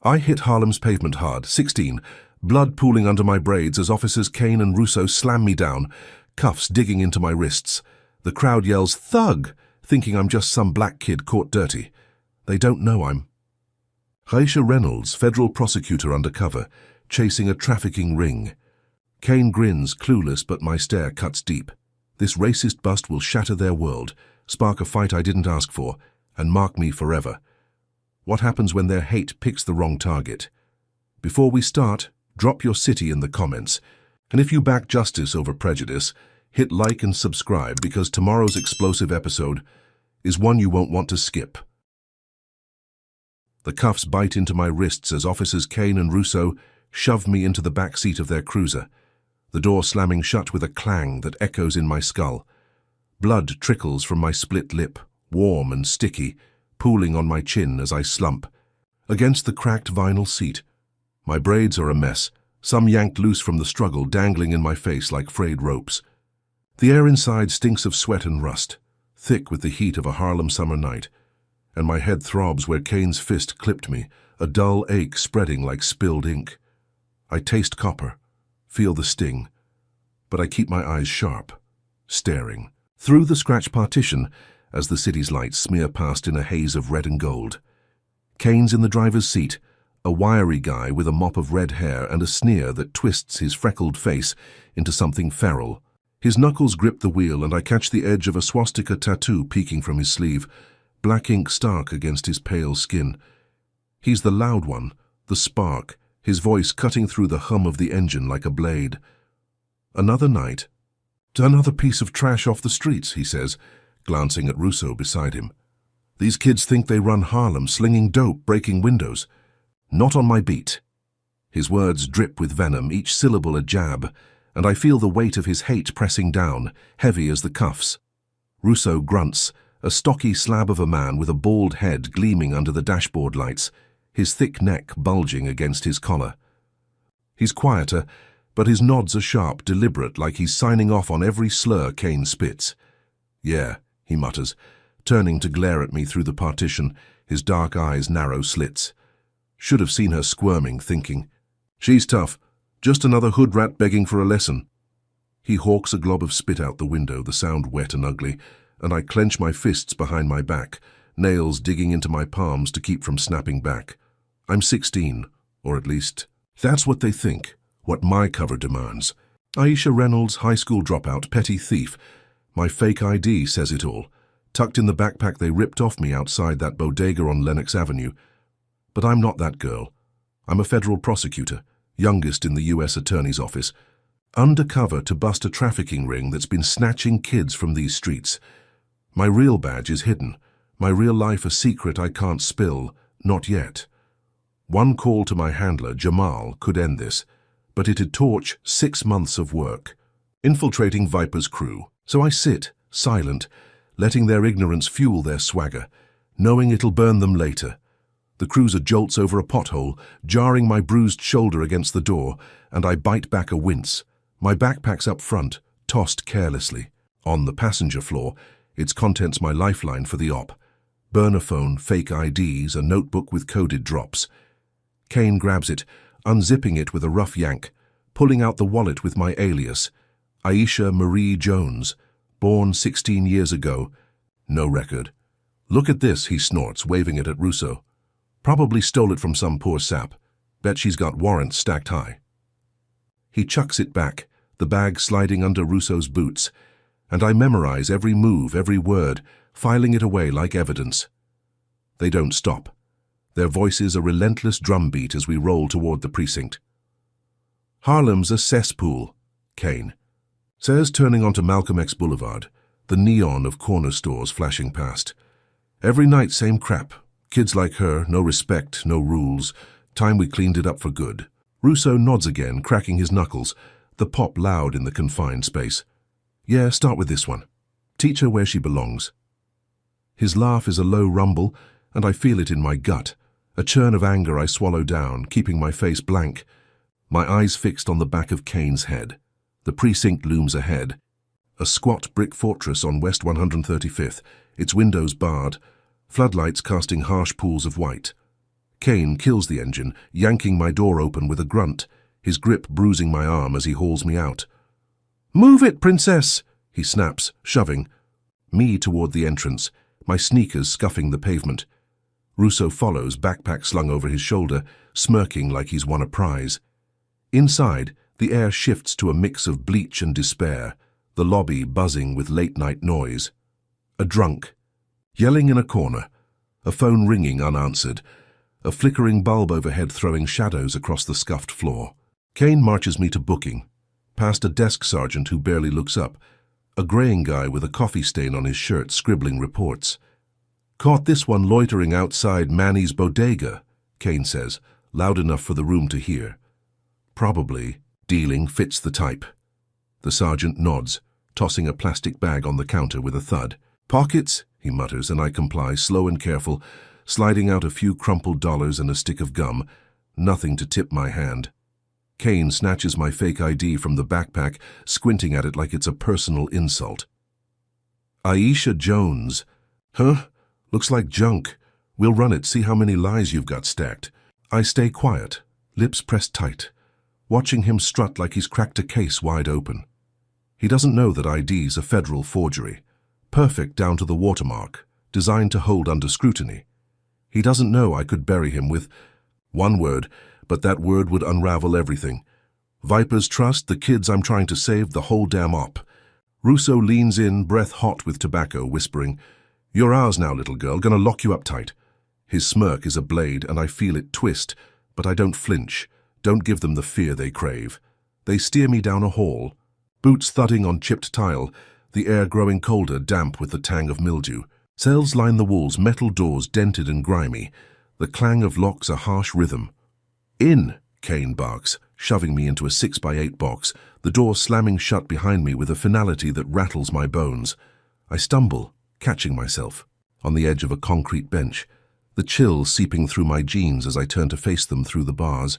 I hit Harlem's pavement hard, 16, blood pooling under my braids as officers Kane and Russo slam me down, cuffs digging into my wrists. The crowd yells, "Thug!" thinking I'm just some black kid caught dirty. They don't know I'm Aisha Reynolds, federal prosecutor undercover, chasing a trafficking ring. Kane grins, clueless, but my stare cuts deep. This racist bust will shatter their world, spark a fight I didn't ask for, and mark me forever. What happens when their hate picks the wrong target? Before we start, drop your city in the comments. And if you back justice over prejudice, hit like and subscribe because tomorrow's explosive episode is one you won't want to skip. The cuffs bite into my wrists as officers Kane and Russo shove me into the back seat of their cruiser, the door slamming shut with a clang that echoes in my skull. Blood trickles from my split lip, warm and sticky, pooling on my chin as I slump against the cracked vinyl seat. My braids are a mess, some yanked loose from the struggle, dangling in my face like frayed ropes. The air inside stinks of sweat and rust, thick with the heat of a Harlem summer night, and my head throbs where Kane's fist clipped me, a dull ache spreading like spilled ink. I taste copper, feel the sting, but I keep my eyes sharp, staring through the scratch partition as the city's lights smear past in a haze of red and gold. Kane's in the driver's seat, a wiry guy with a mop of red hair and a sneer that twists his freckled face into something feral. His knuckles grip the wheel and I catch the edge of a swastika tattoo peeking from his sleeve, black ink stark against his pale skin. He's the loud one, the spark, his voice cutting through the hum of the engine like a blade. Another night. Another piece of trash off the streets, he says, glancing at Russo beside him. These kids think they run Harlem, slinging dope, breaking windows. Not on my beat. His words drip with venom, each syllable a jab, and I feel the weight of his hate pressing down, heavy as the cuffs. Russo grunts, a stocky slab of a man with a bald head gleaming under the dashboard lights, his thick neck bulging against his collar. He's quieter, but his nods are sharp, deliberate, like he's signing off on every slur Kane spits. "Yeah," he mutters, turning to glare at me through the partition, his dark eyes narrow slits. Should have seen her squirming, thinking, "She's tough, just another hood rat begging for a lesson." He hawks a glob of spit out the window, the sound wet and ugly, and I clench my fists behind my back, nails digging into my palms to keep from snapping back. I'm 16, or at least, that's what they think, what my cover demands. Aisha Reynolds, high school dropout, petty thief. My fake ID says it all, tucked in the backpack they ripped off me outside that bodega on Lenox Avenue. But I'm not that girl. I'm a federal prosecutor, youngest in the U.S. Attorney's Office, undercover to bust a trafficking ring that's been snatching kids from these streets. My real badge is hidden, my real life a secret I can't spill, not yet. One call to my handler, Jamal, could end this, but it'd torch 6 months of work, infiltrating Viper's crew. So I sit, silent, letting their ignorance fuel their swagger, knowing it'll burn them later. The cruiser jolts over a pothole, jarring my bruised shoulder against the door, and I bite back a wince. My backpack's up front, tossed carelessly. On the passenger floor, its contents my lifeline for the op. Burner phone, fake IDs, a notebook with coded drops. Kane grabs it, unzipping it with a rough yank, pulling out the wallet with my alias, Aisha Marie Jones, born 16 years ago, no record. "Look at this," he snorts, waving it at Russo. "Probably stole it from some poor sap. Bet she's got warrants stacked high." He chucks it back, the bag sliding under Russo's boots, and I memorize every move, every word, filing it away like evidence. They don't stop. Their voices a relentless drumbeat as we roll toward the precinct. "Harlem's a cesspool," Kane says, turning onto Malcolm X Boulevard, the neon of corner stores flashing past. "Every night same crap. Kids like her, no respect, no rules. Time we cleaned it up for good." Russo nods again, cracking his knuckles, the pop loud in the confined space. "Yeah, start with this one. Teach her where she belongs." His laugh is a low rumble, and I feel it in my gut, a churn of anger I swallow down, keeping my face blank, my eyes fixed on the back of Kane's head. The precinct looms ahead, a squat brick fortress on West 135th, its windows barred, floodlights casting harsh pools of white. Kane kills the engine, yanking my door open with a grunt, his grip bruising my arm as he hauls me out. "Move it, princess!" he snaps, shoving me toward the entrance, my sneakers scuffing the pavement. Russo follows, backpack slung over his shoulder, smirking like he's won a prize. Inside, the air shifts to a mix of bleach and despair, the lobby buzzing with late-night noise. A drunk, yelling in a corner, a phone ringing unanswered, a flickering bulb overhead throwing shadows across the scuffed floor. Kane marches me to booking, past a desk sergeant who barely looks up, a graying guy with a coffee stain on his shirt scribbling reports. "Caught this one loitering outside Manny's bodega," Kane says, loud enough for the room to hear. "Probably dealing fits the type." The sergeant nods, tossing a plastic bag on the counter with a thud. "Pockets," he mutters, and I comply, slow and careful, sliding out a few crumpled dollars and a stick of gum, nothing to tip my hand. Kane snatches my fake ID from the backpack, squinting at it like it's a personal insult. "Aisha Jones." "Huh? Looks like junk. We'll run it, see how many lies you've got stacked." I stay quiet, lips pressed tight, watching him strut like he's cracked a case wide open. He doesn't know that ID's a federal forgery, perfect down to the watermark, designed to hold under scrutiny. He doesn't know I could bury him with one word, but that word would unravel everything. Viper's trust, the kids I'm trying to save, the whole damn op. Russo leans in, breath hot with tobacco, whispering, "You're ours now, little girl, gonna lock you up tight." His smirk is a blade, and I feel it twist, but I don't flinch, don't give them the fear they crave. They steer me down a hall, boots thudding on chipped tile, the air growing colder, damp with the tang of mildew. Cells line the walls, metal doors dented and grimy, the clang of locks a harsh rhythm. "In," Kane barks, shoving me into a 6x8 box, the door slamming shut behind me with a finality that rattles my bones. I stumble, catching myself, on the edge of a concrete bench, the chill seeping through my jeans as I turn to face them through the bars.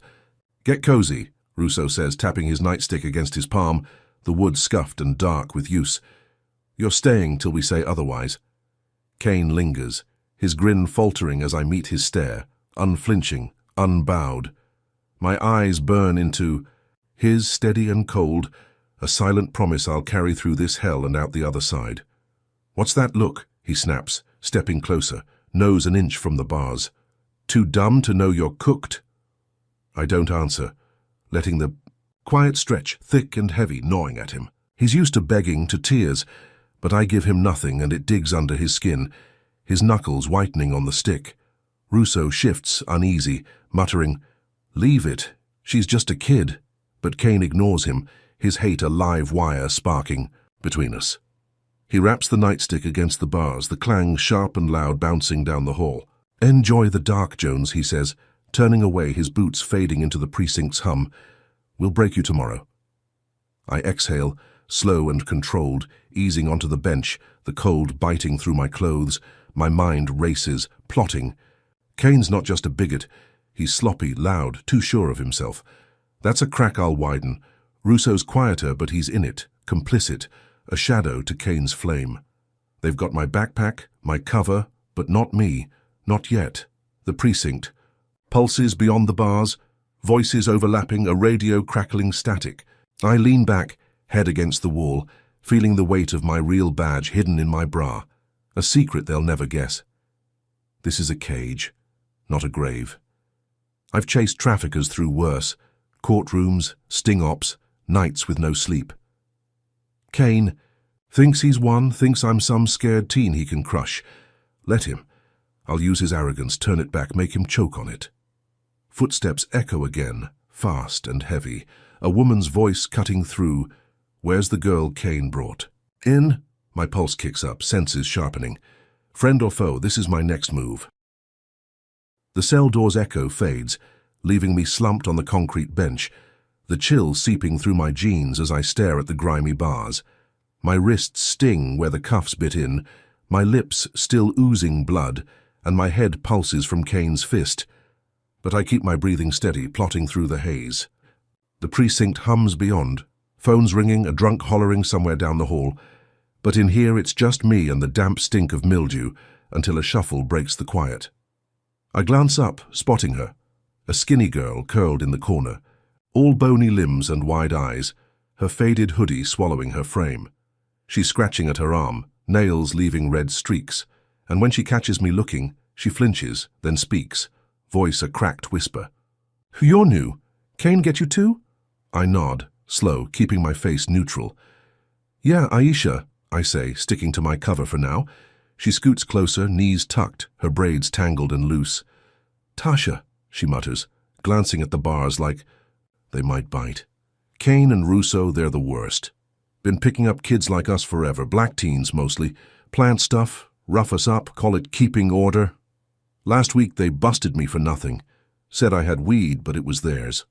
"Get cozy," Russo says, tapping his nightstick against his palm, the wood scuffed and dark with use. "You're staying till we say otherwise." Kane lingers, his grin faltering as I meet his stare, unflinching, unbowed. My eyes burn into his, steady and cold, a silent promise I'll carry through this hell and out the other side. "What's that look?" he snaps, stepping closer, nose an inch from the bars. "Too dumb to know you're cooked?" I don't answer, letting the quiet stretch, thick and heavy, gnawing at him. He's used to begging, to tears, but I give him nothing and it digs under his skin, his knuckles whitening on the stick. Russo shifts, uneasy, muttering, "Leave it, she's just a kid." But Kane ignores him, his hate a live wire sparking between us. He raps the nightstick against the bars, the clang sharp and loud bouncing down the hall. "Enjoy the dark, Jones," he says, turning away, his boots fading into the precinct's hum. "We'll break you tomorrow." I exhale, slow and controlled, easing onto the bench, the cold biting through my clothes. My mind races, plotting. Kane's not just a bigot. He's sloppy, loud, too sure of himself. That's a crack I'll widen. Russo's quieter, but he's in it, complicit, a shadow to Kane's flame. They've got my backpack, my cover, but not me, not yet. The precinct. Pulses beyond the bars, voices overlapping, a radio crackling static. I lean back, head against the wall, feeling the weight of my real badge hidden in my bra. A secret they'll never guess. This is a cage, not a grave. I've chased traffickers through worse, courtrooms, sting ops, nights with no sleep. Kane thinks he's won, thinks I'm some scared teen he can crush. Let him. I'll use his arrogance, turn it back, make him choke on it. Footsteps echo again, fast and heavy, a woman's voice cutting through. Where's the girl Kane brought? In? My pulse kicks up, senses sharpening. Friend or foe, this is my next move. The cell door's echo fades, leaving me slumped on the concrete bench, the chill seeping through my jeans as I stare at the grimy bars. My wrists sting where the cuffs bit in, my lips still oozing blood, and my head pulses from Kane's fist. But I keep my breathing steady, plotting through the haze. The precinct hums beyond, phones ringing, a drunk hollering somewhere down the hall. But in here it's just me and the damp stink of mildew until a shuffle breaks the quiet. I glance up, spotting her. A skinny girl curled in the corner, all bony limbs and wide eyes, her faded hoodie swallowing her frame. She's scratching at her arm, nails leaving red streaks, and when she catches me looking, she flinches, then speaks, voice a cracked whisper. "You're new. Kane get you too?" I nod, slow, keeping my face neutral. "Yeah, Aisha," I say, sticking to my cover for now. She scoots closer, knees tucked, her braids tangled and loose. "Tasha," she mutters, glancing at the bars like they might bite. "Kane and Russo, they're the worst. Been picking up kids like us forever, black teens mostly. Plant stuff, rough us up, call it keeping order. Last week they busted me for nothing. Said I had weed, but it was theirs.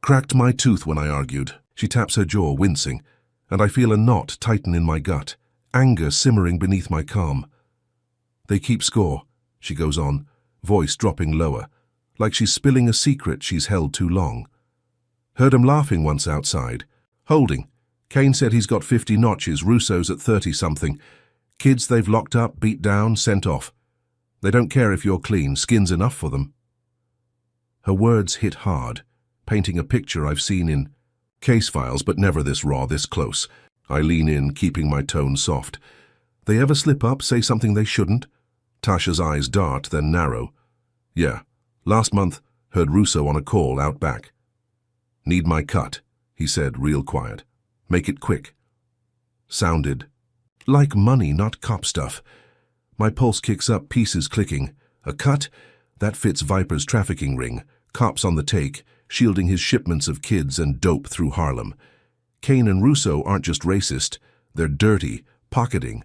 Cracked my tooth when I argued." She taps her jaw, wincing, and I feel a knot tighten in my gut, anger simmering beneath my calm. "They keep score," she goes on, voice dropping lower, like she's spilling a secret she's held too long. "Heard 'em laughing once outside. Holding. Kane said he's got 50 notches, Russo's at 30-something. Kids they've locked up, beat down, sent off. They don't care if you're clean, skin's enough for them." Her words hit hard, painting a picture I've seen in case files, but never this raw, this close. I lean in, keeping my tone soft. "They ever slip up, say something they shouldn't?" Tasha's eyes dart, then narrow. "Yeah, last month, heard Russo on a call out back." "Need my cut," he said, real quiet. "Make it quick." Sounded like money, not cop stuff. My pulse kicks up, pieces clicking. A cut? That fits Viper's trafficking ring. Cops on the take, shielding his shipments of kids and dope through Harlem. Kane and Russo aren't just racist, they're dirty, pocketing.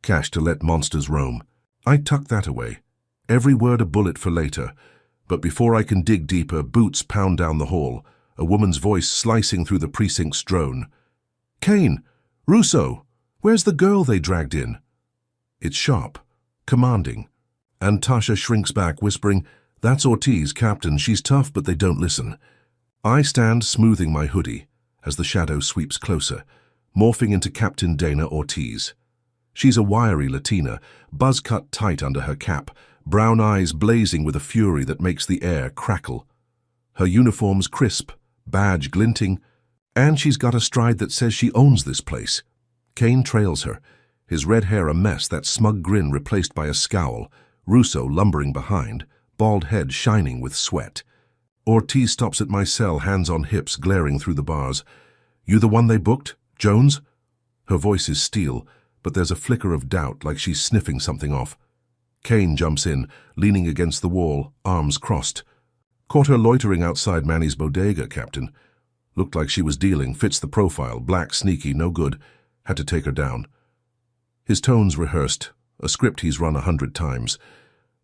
Cash to let monsters roam. I tuck that away. Every word a bullet for later. But before I can dig deeper, boots pound down the hall, a woman's voice slicing through the precinct's drone. "Kane! Russo! Where's the girl they dragged in?" It's sharp, commanding, and Tasha shrinks back, whispering, "That's Ortiz, Captain. She's tough, but they don't listen." I stand smoothing my hoodie as the shadow sweeps closer, morphing into Captain Dana Ortiz. She's a wiry Latina, buzz cut tight under her cap, brown eyes blazing with a fury that makes the air crackle. Her uniform's crisp, badge glinting, and she's got a stride that says she owns this place. Kane trails her, his red hair a mess, that smug grin replaced by a scowl, Russo lumbering behind, bald head shining with sweat. Ortiz stops at my cell, hands on hips, glaring through the bars. "You the one they booked, Jones?" Her voice is steel, but there's a flicker of doubt, like she's sniffing something off. Kane jumps in, leaning against the wall, arms crossed. "Caught her loitering outside Manny's bodega, Captain. Looked like she was dealing, fits the profile, black, sneaky, no good. Had to take her down." His tone's rehearsed, a script he's run 100 times.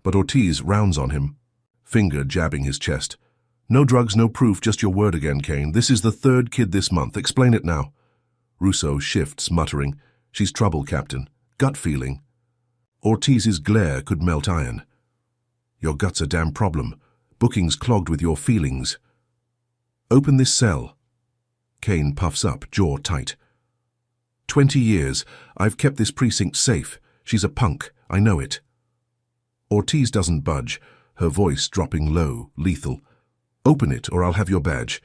But Ortiz rounds on him, finger jabbing his chest. "No drugs, no proof, just your word again, Kane. This is the 3rd kid this month. Explain it now." Russo shifts, muttering, "She's trouble, Captain. Gut feeling." Ortiz's glare could melt iron. "Your gut's a damn problem. Booking's clogged with your feelings." "Open this cell." Kane puffs up, jaw tight. 20 years. I've kept this precinct safe. She's a punk. I know it." Ortiz doesn't budge, her voice dropping low, lethal. "Open it, or I'll have your badge.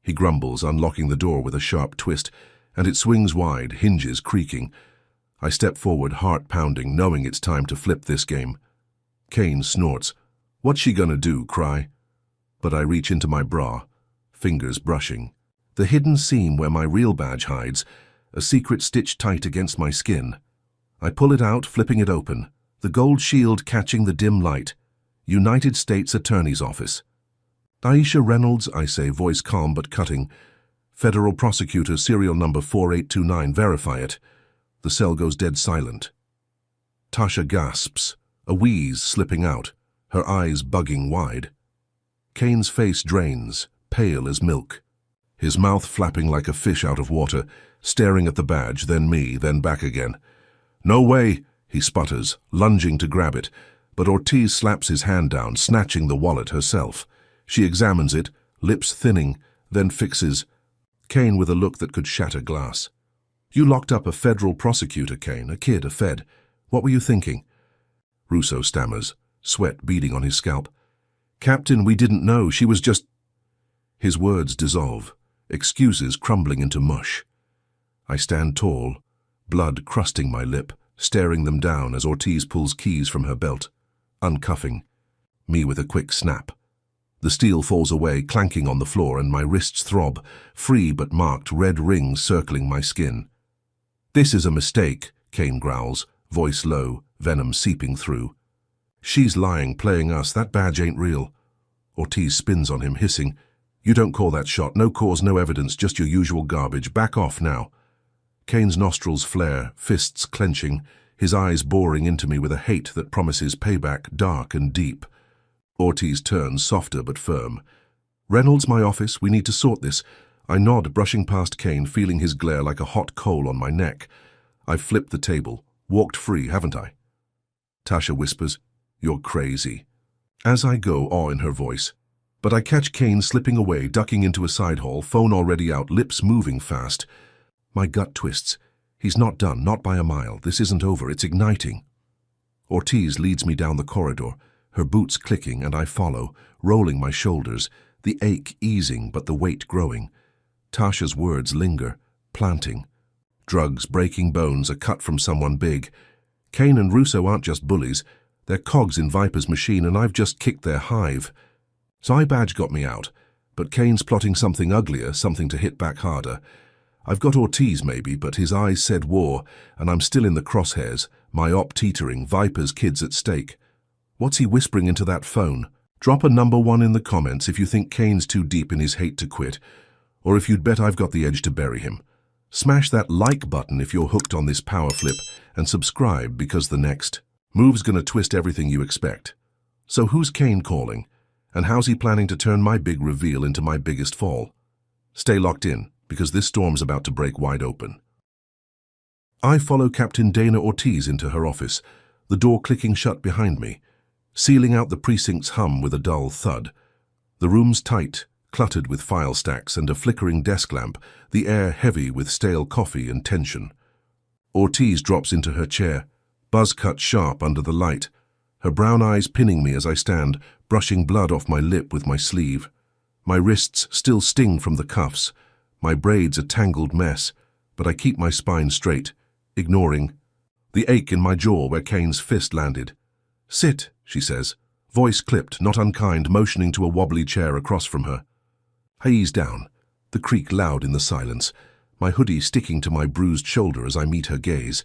He grumbles, unlocking the door with a sharp twist, and it swings wide, hinges creaking. I step forward, heart pounding, knowing it's time to flip this game. Kane snorts. "What's she gonna do, cry?" But I reach into my bra, fingers brushing. The hidden seam where my real badge hides, a secret stitched tight against my skin. I pull it out, flipping it open, the gold shield catching the dim light. United States Attorney's Office. "Aisha Reynolds," I say, voice calm but cutting. "Federal Prosecutor, serial number 4829, verify it." The cell goes dead silent. Tasha gasps, a wheeze slipping out, her eyes bugging wide. Kane's face drains, pale as milk, his mouth flapping like a fish out of water, staring at the badge, then me, then back again. "No way," he sputters, lunging to grab it, but Ortiz slaps his hand down, snatching the wallet herself. She examines it, lips thinning, then fixes. Kane with a look that could shatter glass. "You locked up a federal prosecutor, Kane, a kid, a fed. What were you thinking?" Russo stammers. sweat beading on his scalp. "Captain, we didn't know. She was just—" His words dissolve, excuses crumbling into mush. I stand tall, blood crusting my lip, staring them down as Ortiz pulls keys from her belt, uncuffing me with a quick snap. The steel falls away, clanking on the floor, and my wrists throb, free but marked red rings circling my skin. "This is a mistake," Kane growls, voice low, venom seeping through. "She's lying, playing us. That badge ain't real." Ortiz spins on him, hissing, "You don't call that shot. No cause, no evidence, just your usual garbage. Back off now." Kane's nostrils flare, fists clenching, his eyes boring into me with a hate that promises payback, dark and deep. Ortiz turns, softer but firm. "Reynolds, my office. We need to sort this." I nod, brushing past Kane, feeling his glare like a hot coal on my neck. I've flipped the table. Walked free, haven't I? Tasha whispers, "You're crazy." As I go, awe in her voice. But I catch Kane slipping away, ducking into a side hall, phone already out, lips moving fast. My gut twists. He's not done, not by a mile. This isn't over, it's igniting. Ortiz leads me down the corridor, her boots clicking, and I follow, rolling my shoulders, the ache easing but the weight growing. Tasha's words linger, planting. Drugs, breaking bones, a cut from someone big. Kane and Russo aren't just bullies. They're cogs in Viper's machine, and I've just kicked their hive. Zy badge got me out, but Kane's plotting something uglier, something to hit back harder. I've got Ortiz maybe, but his eyes said war, and I'm still in the crosshairs, my op teetering, Viper's kids at stake. What's he whispering into that phone? Drop a number 1 in the comments if you think Kane's too deep in his hate to quit, or if you'd bet I've got the edge to bury him. Smash that like button if you're hooked on this power flip, and subscribe because the next move's gonna twist everything you expect. So who's Kane calling? And how's he planning to turn my big reveal into my biggest fall? Stay locked in, because this storm's about to break wide open. I follow Captain Dana Ortiz into her office, the door clicking shut behind me, sealing out the precinct's hum with a dull thud. The room's tight, cluttered with file stacks and a flickering desk lamp, the air heavy with stale coffee and tension. Ortiz drops into her chair, buzz cut sharp under the light, her brown eyes pinning me as I stand, brushing blood off my lip with my sleeve. My wrists still sting from the cuffs, my braids a tangled mess, but I keep my spine straight, ignoring the ache in my jaw where Kane's fist landed. "Sit," she says, voice clipped, not unkind, motioning to a wobbly chair across from her. I ease down, the creak loud in the silence, my hoodie sticking to my bruised shoulder as I meet her gaze.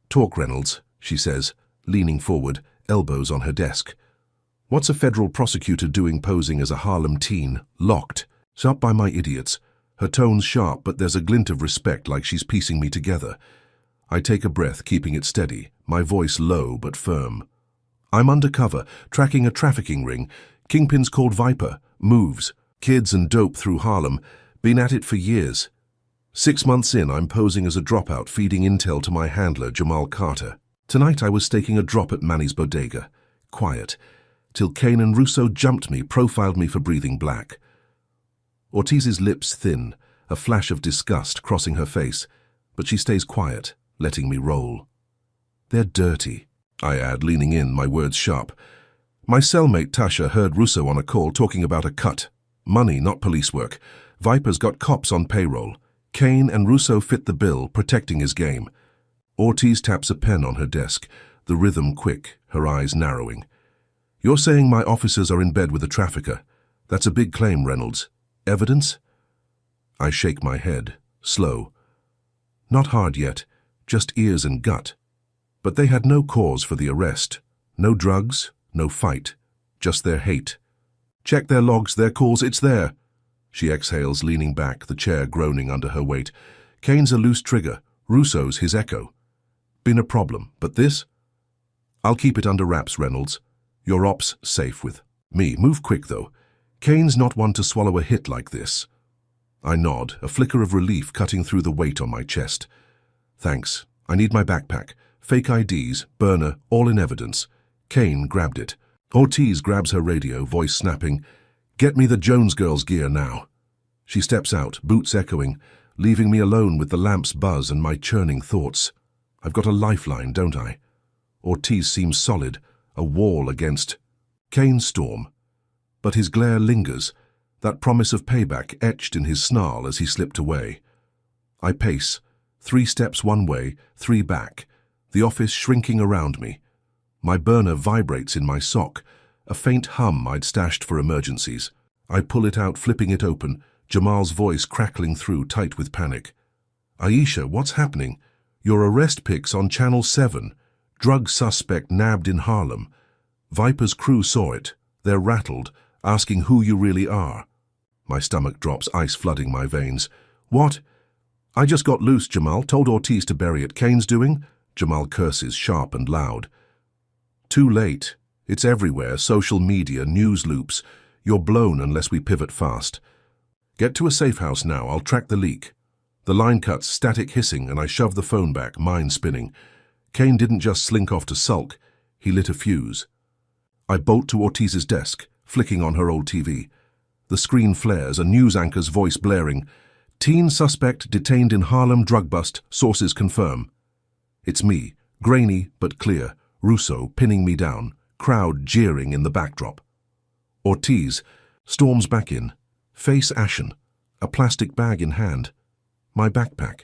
"Talk, Reynolds," she says, leaning forward, elbows on her desk. "What's a federal prosecutor doing posing as a Harlem teen, locked, up by my idiots?" Her tone's sharp, but there's a glint of respect, like she's piecing me together. I take a breath, keeping it steady, my voice low but firm. "I'm undercover, tracking a trafficking ring. Kingpin's called Viper, moves, kids and dope through Harlem, been at it for years. 6 months in, I'm posing as a dropout, feeding intel to my handler, Jamal Carter. Tonight I was staking a drop at Manny's bodega, quiet, till Kane and Russo jumped me, profiled me for breathing black." Ortiz's lips thin, a flash of disgust crossing her face, but she stays quiet, letting me roll. "They're dirty," I add, leaning in, my words sharp. "My cellmate Tasha heard Russo on a call talking about a cut. Money, not police work. Viper's got cops on payroll. Kane and Russo fit the bill, protecting his game." Ortiz taps a pen on her desk, the rhythm quick, her eyes narrowing. "You're saying my officers are in bed with a trafficker? That's a big claim, Reynolds. Evidence?" I shake my head, slow. "Not hard yet, just ears and gut. But they had no cause for the arrest. No drugs, no fight, just their hate. Check their logs, their calls, it's there." She exhales, leaning back, the chair groaning under her weight. "Kane's a loose trigger, Russo's his echo. Been a problem, but this? I'll keep it under wraps, Reynolds. Your op's safe with me. Move quick, though. Kane's not one to swallow a hit like this." I nod, a flicker of relief cutting through the weight on my chest. "Thanks. I need my backpack. Fake IDs, burner, all in evidence." Kane grabbed it. Ortiz grabs her radio, voice snapping, "Get me the Jones girls' gear now." She steps out, boots echoing, leaving me alone with the lamp's buzz and my churning thoughts. I've got a lifeline, don't I? Ortiz seems solid, a wall against Kane's storm. But his glare lingers, that promise of payback etched in his snarl as he slipped away. I pace, 3 steps one way, 3 back, the office shrinking around me. My burner vibrates in my sock, a faint hum I'd stashed for emergencies. I pull it out, flipping it open, Jamal's voice crackling through, tight with panic. "Aisha, what's happening? Your arrest pics on Channel 7. Drug suspect nabbed in Harlem. Viper's crew saw it. They're rattled, asking who you really are." My stomach drops, ice flooding my veins. "What?" "I just got loose, Jamal. Told Ortiz to bury it. Kane's doing?" Jamal curses, sharp and loud. "Too late. It's everywhere. Social media, news loops. You're blown unless we pivot fast. Get to a safe house now. I'll track the leak." The line cuts, static hissing, and I shove the phone back, mind spinning. Kane didn't just slink off to sulk. He lit a fuse. I bolt to Ortiz's desk, flicking on her old TV. The screen flares, a news anchor's voice blaring. "Teen suspect detained in Harlem drug bust, sources confirm." It's me, grainy but clear, Russo pinning me down, crowd jeering in the backdrop. Ortiz storms back in, face ashen, a plastic bag in hand. My backpack.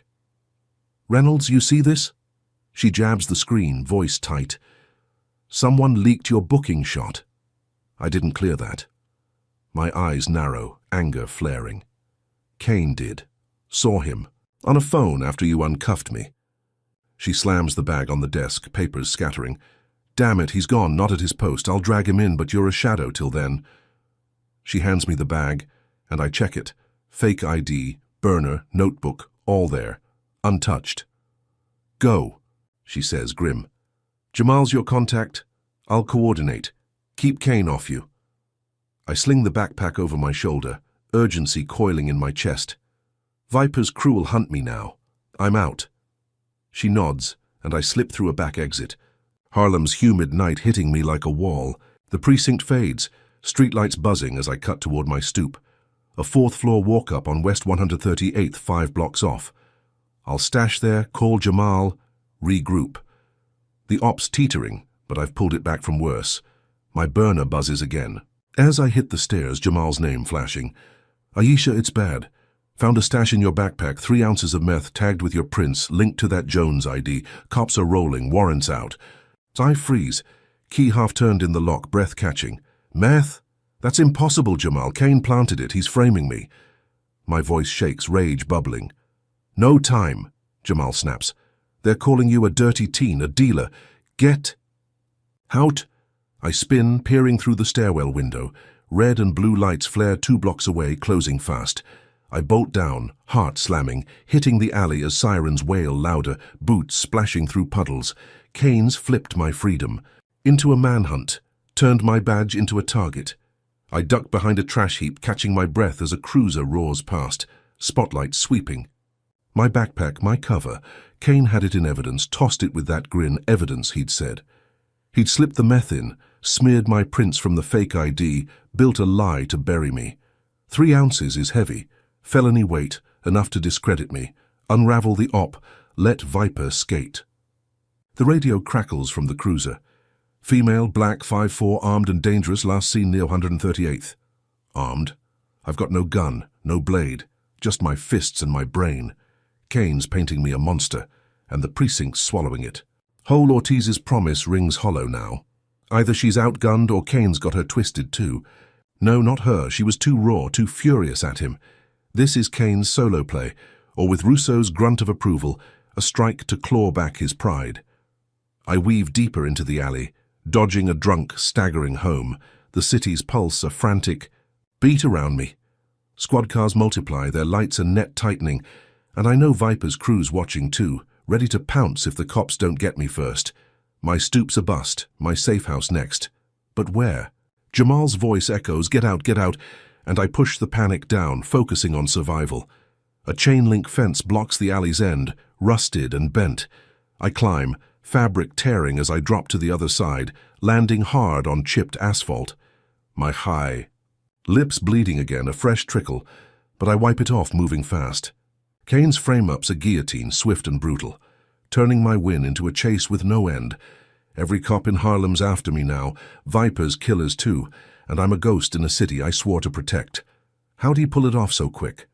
"Reynolds, you see this?" She jabs the screen, voice tight. "Someone leaked your booking shot." I didn't clear that. My eyes narrow, anger flaring. "Kane did. Saw him. On a phone after you uncuffed me." She slams the bag on the desk, papers scattering. "Damn it, he's gone, not at his post. I'll drag him in, but you're a shadow till then." She hands me the bag, and I check it. Fake ID, burner, notebook, all there, untouched. "Go," she says, grim. "Jamal's your contact. I'll coordinate. Keep Kane off you." I sling the backpack over my shoulder, urgency coiling in my chest. Viper's crew will hunt me now. I'm out. She nods, and I slip through a back exit. Harlem's humid night hitting me like a wall. The precinct fades, streetlights buzzing as I cut toward my stoop. A 4th-floor walk-up on West 138th, 5 blocks off. I'll stash there, call Jamal, regroup. The op's teetering, but I've pulled it back from worse. My burner buzzes again. As I hit the stairs, Jamal's name flashing. "Aisha, it's bad. Found a stash in your backpack, 3 ounces of meth tagged with your prints, linked to that Jones ID. Cops are rolling, warrants out." I freeze, key half-turned in the lock, breath catching. "Meth? That's impossible, Jamal. Kane planted it. He's framing me." My voice shakes, rage bubbling. "No time," Jamal snaps. "They're calling you a dirty teen, a dealer. Get out." I spin, peering through the stairwell window. Red and blue lights flare 2 blocks away, closing fast. I bolt down, heart slamming, hitting the alley as sirens wail louder, boots splashing through puddles. Kane's flipped my freedom. Into a manhunt, turned my badge into a target. I duck behind a trash heap, catching my breath as a cruiser roars past, spotlight sweeping. My backpack, my cover. Kane had it in evidence, tossed it with that grin, evidence, he'd said. He'd slipped the meth in, smeared my prints from the fake ID, built a lie to bury me. 3 ounces is heavy, felony weight, enough to discredit me. Unravel the op, let Viper skate. The radio crackles from the cruiser. "Female, black, 5'4", armed and dangerous, last seen near 138th. Armed? I've got no gun, no blade, just my fists and my brain. Kane's painting me a monster, and the precinct's swallowing it. Whole Ortiz's promise rings hollow now. Either she's outgunned or Kane's got her twisted too. No, not her. She was too raw, too furious at him. This is Kane's solo play, or with Russo's grunt of approval, a strike to claw back his pride. I weave deeper into the alley, dodging a drunk, staggering home. The city's pulse a frantic beat around me. Squad cars multiply, their lights a net tightening, and I know Viper's crew's watching too, ready to pounce if the cops don't get me first. My stoop's a bust, my safe house next. But where? Jamal's voice echoes, get out, and I push the panic down, focusing on survival. A chain-link fence blocks the alley's end, rusted and bent. I climb, fabric tearing as I drop to the other side, landing hard on chipped asphalt. My high. Lips bleeding again, a fresh trickle, but I wipe it off, moving fast. Kane's frame-up's a guillotine, swift and brutal, turning my win into a chase with no end. Every cop in Harlem's after me now, vipers, killers too, and I'm a ghost in a city I swore to protect. How'd he pull it off so quick?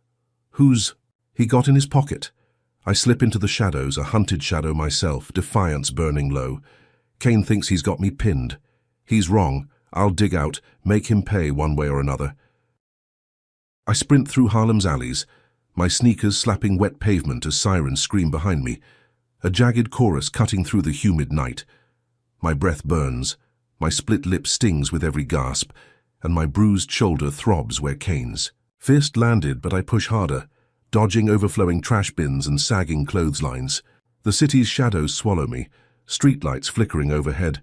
Who's he got in his pocket? I slip into the shadows, a hunted shadow myself, defiance burning low. Kane thinks he's got me pinned. He's wrong. I'll dig out, make him pay one way or another. I sprint through Harlem's alleys, my sneakers slapping wet pavement as sirens scream behind me, a jagged chorus cutting through the humid night. My breath burns, my split lip stings with every gasp, and my bruised shoulder throbs where Kane's. Fist landed, but I push harder, dodging overflowing trash bins and sagging clotheslines. The city's shadows swallow me, streetlights flickering overhead,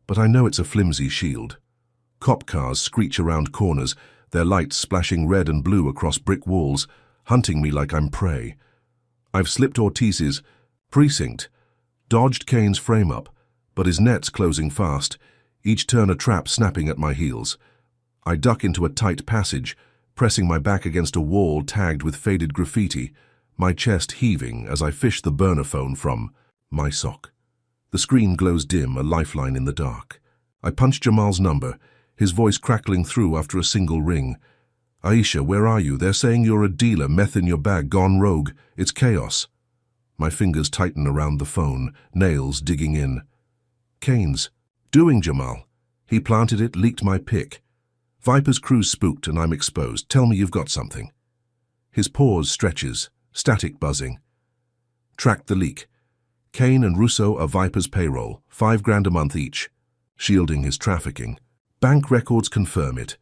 but I know it's a flimsy shield. Cop cars screech around corners, their lights splashing red and blue across brick walls, hunting me like I'm prey. I've slipped Ortiz's precinct, dodged Kane's frame-up, but his net's closing fast, each turn a trap snapping at my heels. I duck into a tight passage, pressing my back against a wall tagged with faded graffiti, my chest heaving as I fish the burner phone from my sock. The screen glows dim, a lifeline in the dark. I punch Jamal's number, his voice crackling through after a single ring. Aisha, where are you? They're saying you're a dealer, meth in your bag, gone rogue. It's chaos. My fingers tighten around the phone, nails digging in. Kane's doing, Jamal. He planted it, leaked my pic. Viper's crew's spooked and I'm exposed. Tell me you've got something. His pause stretches, static buzzing. Tracked the leak. Kane and Russo are Viper's payroll, $5,000 a month each. Shielding his trafficking. Bank records confirm it.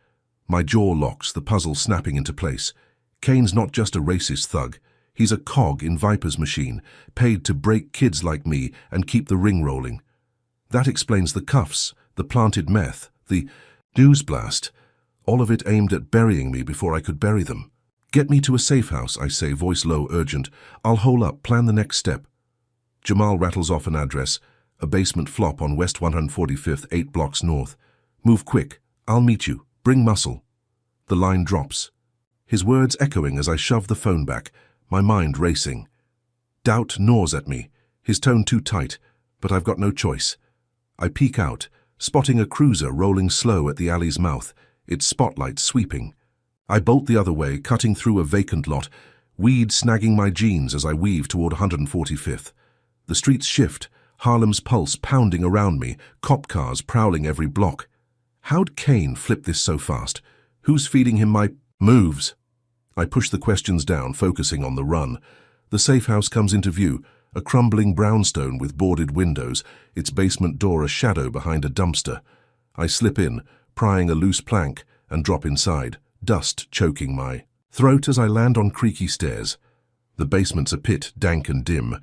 My jaw locks, the puzzle snapping into place. Kane's not just a racist thug. He's a cog in Viper's machine, paid to break kids like me and keep the ring rolling. That explains the cuffs, the planted meth, the news blast, all of it aimed at burying me before I could bury them. Get me to a safe house, I say, voice low, urgent. I'll hole up, plan the next step. Jamal rattles off an address, a basement flop on West 145th, 8 blocks north. Move quick, I'll meet you, bring muscle. The line drops. His words echoing as I shove the phone back, my mind racing. Doubt gnaws at me, his tone too tight, but I've got no choice. I peek out, spotting a cruiser rolling slow at the alley's mouth, its spotlight sweeping. I bolt the other way, cutting through a vacant lot, weed snagging my jeans as I weave toward 145th. The streets shift, Harlem's pulse pounding around me, cop cars prowling every block. How'd Kane flip this so fast? Who's feeding him my moves? I push the questions down, focusing on the run. The safe house comes into view, a crumbling brownstone with boarded windows, its basement door a shadow behind a dumpster. I slip in, prying a loose plank, and drop inside, dust choking my throat as I land on creaky stairs. The basement's a pit, dank and dim,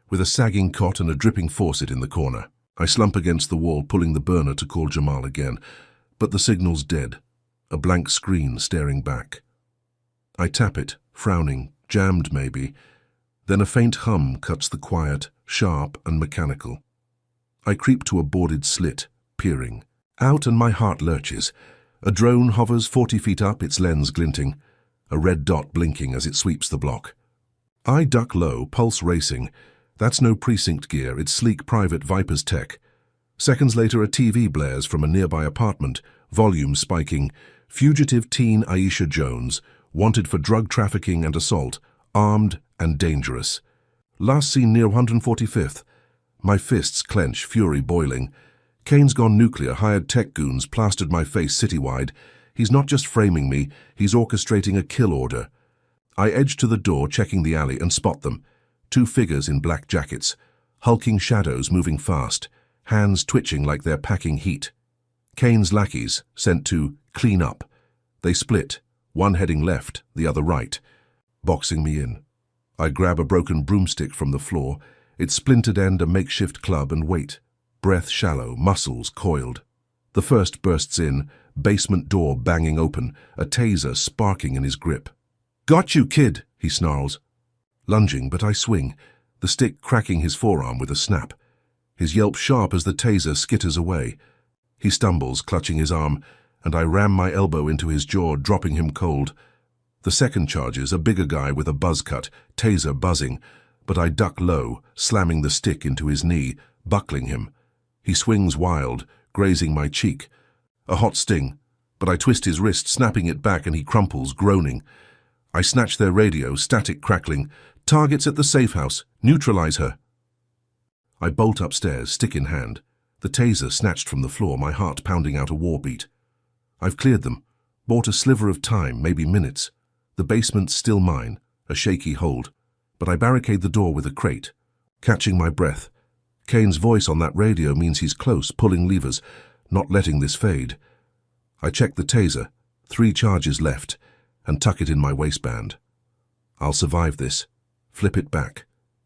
with a sagging cot and a dripping faucet in the corner. I slump against the wall, pulling the burner to call Jamal again, but the signal's dead, a blank screen staring back. I tap it, frowning, jammed maybe. Then a faint hum cuts the quiet, sharp and mechanical. I creep to a boarded slit, peering. Out and my heart lurches. A drone hovers 40 feet up, its lens glinting, a red dot blinking as it sweeps the block. I duck low, pulse racing. That's no precinct gear, it's sleek private Viper's tech. Seconds later, a TV blares from a nearby apartment, volume spiking. Fugitive teen Aisha Jones, wanted for drug trafficking and assault, armed and dangerous. Last seen near 145th. My fists clench, fury boiling. Kane's gone nuclear, hired tech goons, plastered my face citywide. He's not just framing me, he's orchestrating a kill order. I edge to the door, checking the alley, and spot them. 2 figures in black jackets, hulking shadows moving fast, hands twitching like they're packing heat. Kane's lackeys, sent to clean up. They split, one heading left, the other right, boxing me in. I grab a broken broomstick from the floor, its splintered end a makeshift club, and wait. Breath shallow, muscles coiled. The first bursts in, basement door banging open, a taser sparking in his grip. "Got you, kid," he snarls. Lunging, but I swing, the stick cracking his forearm with a snap. His yelp sharp as the taser skitters away. He stumbles, clutching his arm, and I ram my elbow into his jaw, dropping him cold. The second charges, a bigger guy with a buzz cut, taser buzzing, but I duck low, slamming the stick into his knee, buckling him. He swings wild, grazing my cheek. A hot sting, but I twist his wrist, snapping it back, and he crumples, groaning. I snatch their radio, static crackling. Targets at the safe house. Neutralize her. I bolt upstairs, stick in hand. The taser snatched from the floor, my heart pounding out a war beat. I've cleared them. Bought a sliver of time, maybe minutes. The basement's still mine, a shaky hold. But I barricade the door with a crate. Catching my breath. Kane's voice on that radio means he's close, pulling levers, not letting this fade. I check the taser, 3 charges left, and tuck it in my waistband. I'll survive this. Flip it back.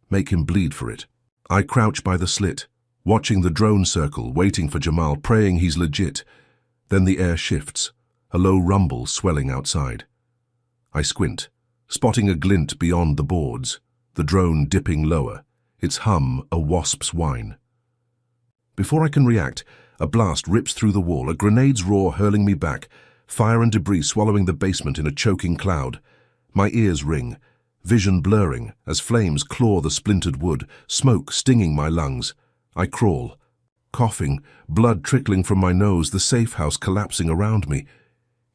Make him bleed for it. I crouch by the slit, watching the drone circle, waiting for Jamal, praying he's legit. Then the air shifts, a low rumble swelling outside. I squint, spotting a glint beyond the boards, the drone dipping lower, its hum a wasp's whine. Before I can react, a blast rips through the wall, a grenade's roar hurling me back, fire and debris swallowing the basement in a choking cloud. My ears ring, vision blurring as flames claw the splintered wood, smoke stinging my lungs. I crawl, coughing, blood trickling from my nose, the safe house collapsing around me.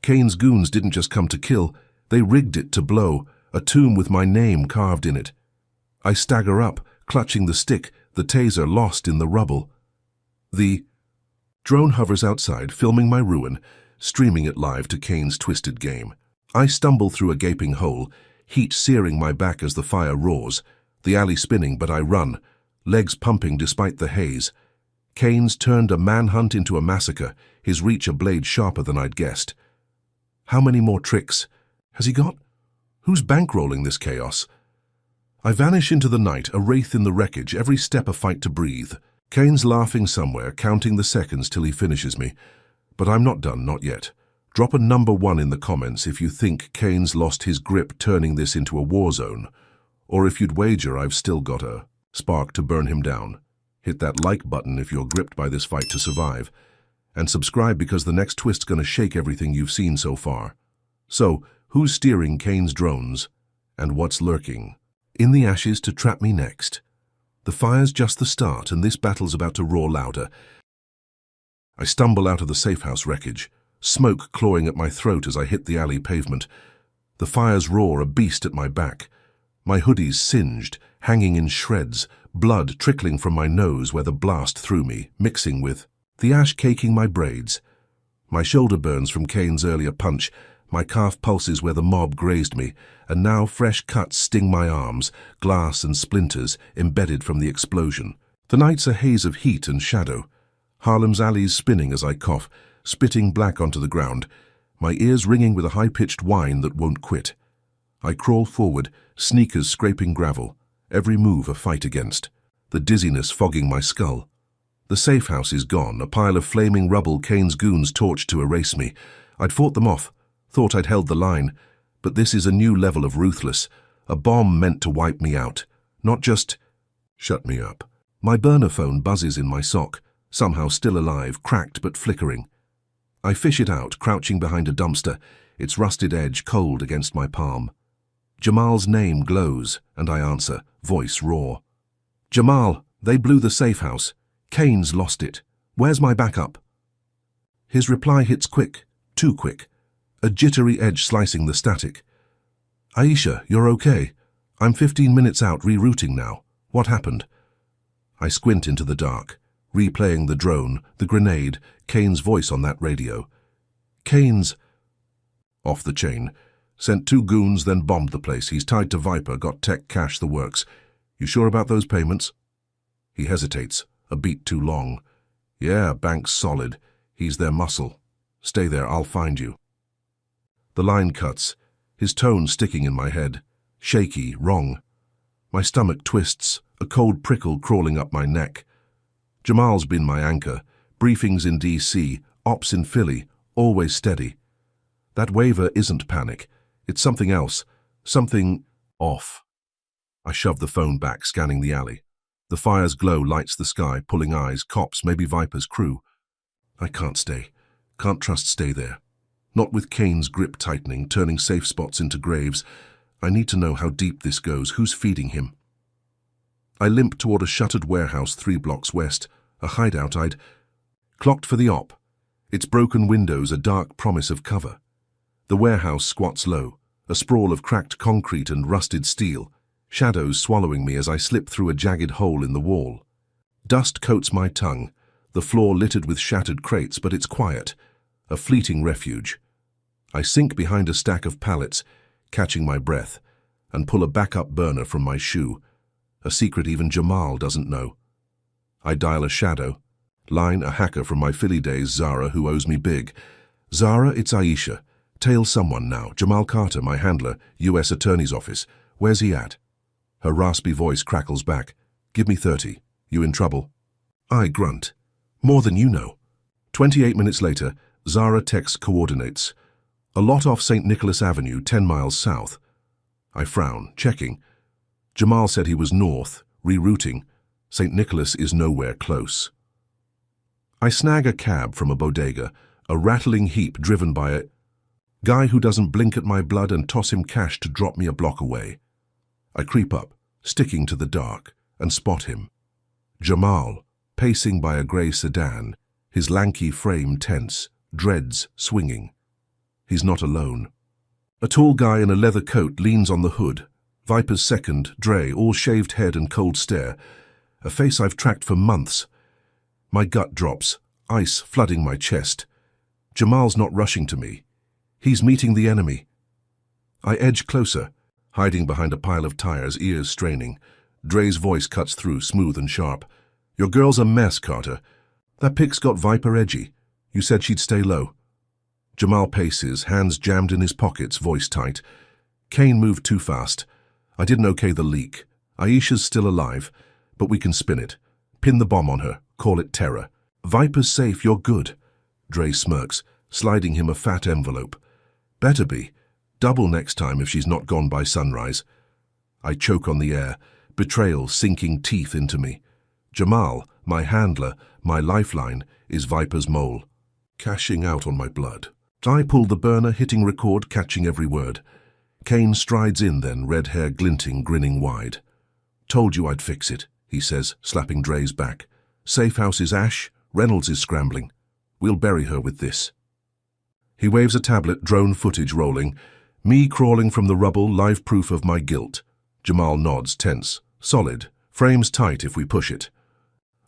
Kane's goons didn't just come to kill, they rigged it to blow, a tomb with my name carved in it. I stagger up, clutching the stick, the taser lost in the rubble. The drone hovers outside, filming my ruin, streaming it live to Kane's twisted game. I stumble through a gaping hole, heat searing my back as the fire roars, the alley spinning, but I run, legs pumping despite the haze. Kane's turned a manhunt into a massacre, his reach a blade sharper than I'd guessed. How many more tricks has he got? Who's bankrolling this chaos? I vanish into the night, a wraith in the wreckage, every step a fight to breathe. Kane's laughing somewhere, counting the seconds till he finishes me. But I'm not done, not yet. Drop a number 1 in the comments if you think Kane's lost his grip, turning this into a war zone. Or if you'd wager I've still got a spark to burn him down. Hit that like button if you're gripped by this fight to survive. And subscribe because the next twist's gonna shake everything you've seen so far. So, who's steering Kane's drones? And what's lurking in the ashes to trap me next? The fire's just the start, and this battle's about to roar louder. I stumble out of the safe house wreckage, smoke clawing at my throat as I hit the alley pavement. The fire's roar, a beast at my back. My hoodie's singed, hanging in shreds, blood trickling from my nose where the blast threw me, mixing with the ash caking my braids. My shoulder burns from Kane's earlier punch, my calf pulses where the mob grazed me, and now fresh cuts sting my arms, glass and splinters embedded from the explosion. The night's a haze of heat and shadow. Harlem's alleys spinning as I cough, spitting black onto the ground, my ears ringing with a high-pitched whine that won't quit. I crawl forward, sneakers scraping gravel, every move a fight against, the dizziness fogging my skull. The safe house is gone, a pile of flaming rubble Kane's goons torched to erase me. I'd fought them off, thought I'd held the line, but this is a new level of ruthless, a bomb meant to wipe me out, not just shut me up. My burner phone buzzes in my sock, somehow still alive, cracked but flickering. I fish it out, crouching behind a dumpster, its rusted edge cold against my palm. Jamal's name glows, and I answer, voice raw. Jamal, they blew the safe house. Kane's lost it. Where's my backup? His reply hits quick, too quick, a jittery edge slicing the static. Aisha, you're okay. I'm 15 minutes out rerouting now. What happened? I squint into the dark, replaying the drone, the grenade, Kane's voice on that radio. Kane's off the chain. Sent 2 goons, then bombed the place. He's tied to Viper, got tech, cash, the works. You sure about those payments? He hesitates, a beat too long. Yeah, bank's solid. He's their muscle. Stay there, I'll find you. The line cuts, his tone sticking in my head. Shaky, wrong. My stomach twists, a cold prickle crawling up my neck. Jamal's been my anchor. Briefings in DC, ops in Philly, always steady. That waiver isn't panic. It's something else, something off. I shove the phone back, scanning the alley. The fire's glow lights the sky, pulling eyes, cops, maybe Viper's crew. I can't stay. Can't trust stay there. Not with Kane's grip tightening, turning safe spots into graves. I need to know how deep this goes, who's feeding him. I limp toward a shuttered warehouse 3 blocks west, A hideout I'd clocked for the op. Its broken windows a dark promise of cover. The warehouse squats low, a sprawl of cracked concrete and rusted steel, shadows swallowing me as I slip through a jagged hole in the wall. Dust coats my tongue, the floor littered with shattered crates, but it's quiet, a fleeting refuge. I sink behind a stack of pallets, catching my breath, and pull a backup burner from my shoe, a secret even Jamal doesn't know. I dial a shadow, line a hacker from my Philly days, Zara, who owes me big. Zara, it's Aisha. Tail someone now. Jamal Carter, my handler, U.S. Attorney's Office. Where's he at? Her raspy voice crackles back. Give me 30. You in trouble? I grunt. More than you know. 28 minutes later, Zara texts coordinates. A lot off St. Nicholas Avenue, 10 miles south. I frown, checking. Jamal said he was north, rerouting. St. Nicholas is nowhere close. I snag a cab from a bodega, a rattling heap driven by a guy who doesn't blink at my blood, and toss him cash to drop me a block away. I creep up, sticking to the dark, and spot him. Jamal, pacing by a grey sedan, his lanky frame tense, dreads swinging. He's not alone. A tall guy in a leather coat leans on the hood. Viper's second, Dre, all shaved head and cold stare. A face I've tracked for months. My gut drops, ice flooding my chest. Jamal's not rushing to me. He's meeting the enemy. I edge closer, hiding behind a pile of tires, ears straining. Dre's voice cuts through, smooth and sharp. Your girl's a mess, Carter. That pic's got Viper edgy. You said she'd stay low. Jamal paces, hands jammed in his pockets, voice tight. Kane moved too fast. I didn't okay the leak. Aisha's still alive, but we can spin it. Pin the bomb on her, call it terror. Viper's safe, you're good. Dre smirks, sliding him a fat envelope. Better be. Double next time if she's not gone by sunrise. I choke on the air, betrayal sinking teeth into me. Jamal, my handler, my lifeline, is Viper's mole, cashing out on my blood. I pull the burner, hitting record, catching every word. Kane strides in then, red hair glinting, grinning wide. Told you I'd fix it, he says, slapping Dre's back. Safe house is ash, Reynolds is scrambling. We'll bury her with this. He waves a tablet, drone footage rolling. Me crawling from the rubble, live proof of my guilt. Jamal nods, tense. Solid. Frames tight if we push it.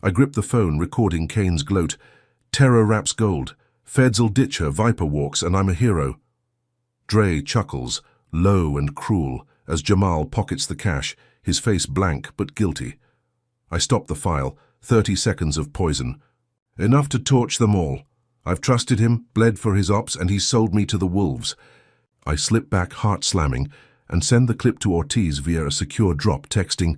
I grip the phone, recording Kane's gloat. Terror wraps gold. Feds'll ditch her, Viper walks, and I'm a hero. Dre chuckles, low and cruel, as Jamal pockets the cash, his face blank but guilty. I stop the file, 30 seconds of poison. Enough to torch them all. I've trusted him, bled for his ops, and he's sold me to the wolves. I slip back, heart slamming, and send the clip to Ortiz via a secure drop, texting,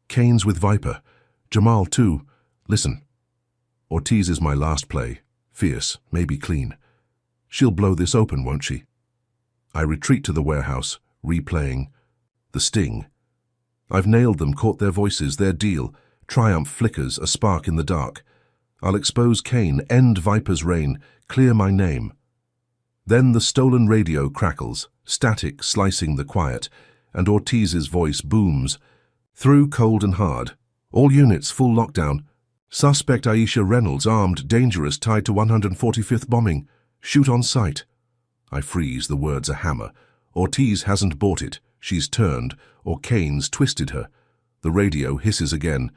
Kane's with Viper. Jamal too. Listen. Ortiz is my last play. Fierce, maybe clean. She'll blow this open, won't she? I retreat to the warehouse, replaying. The sting. I've nailed them, caught their voices, their deal. Triumph flickers, a spark in the dark. I'll expose Kane, end Viper's reign, clear my name. Then the stolen radio crackles, static slicing the quiet, and Ortiz's voice booms. Through cold and hard. All units, full lockdown. Suspect Aisha Reynolds, armed, dangerous, tied to 145th bombing. Shoot on sight. I freeze, the words a hammer. Ortiz hasn't bought it. She's turned, or Kane's twisted her. The radio hisses again.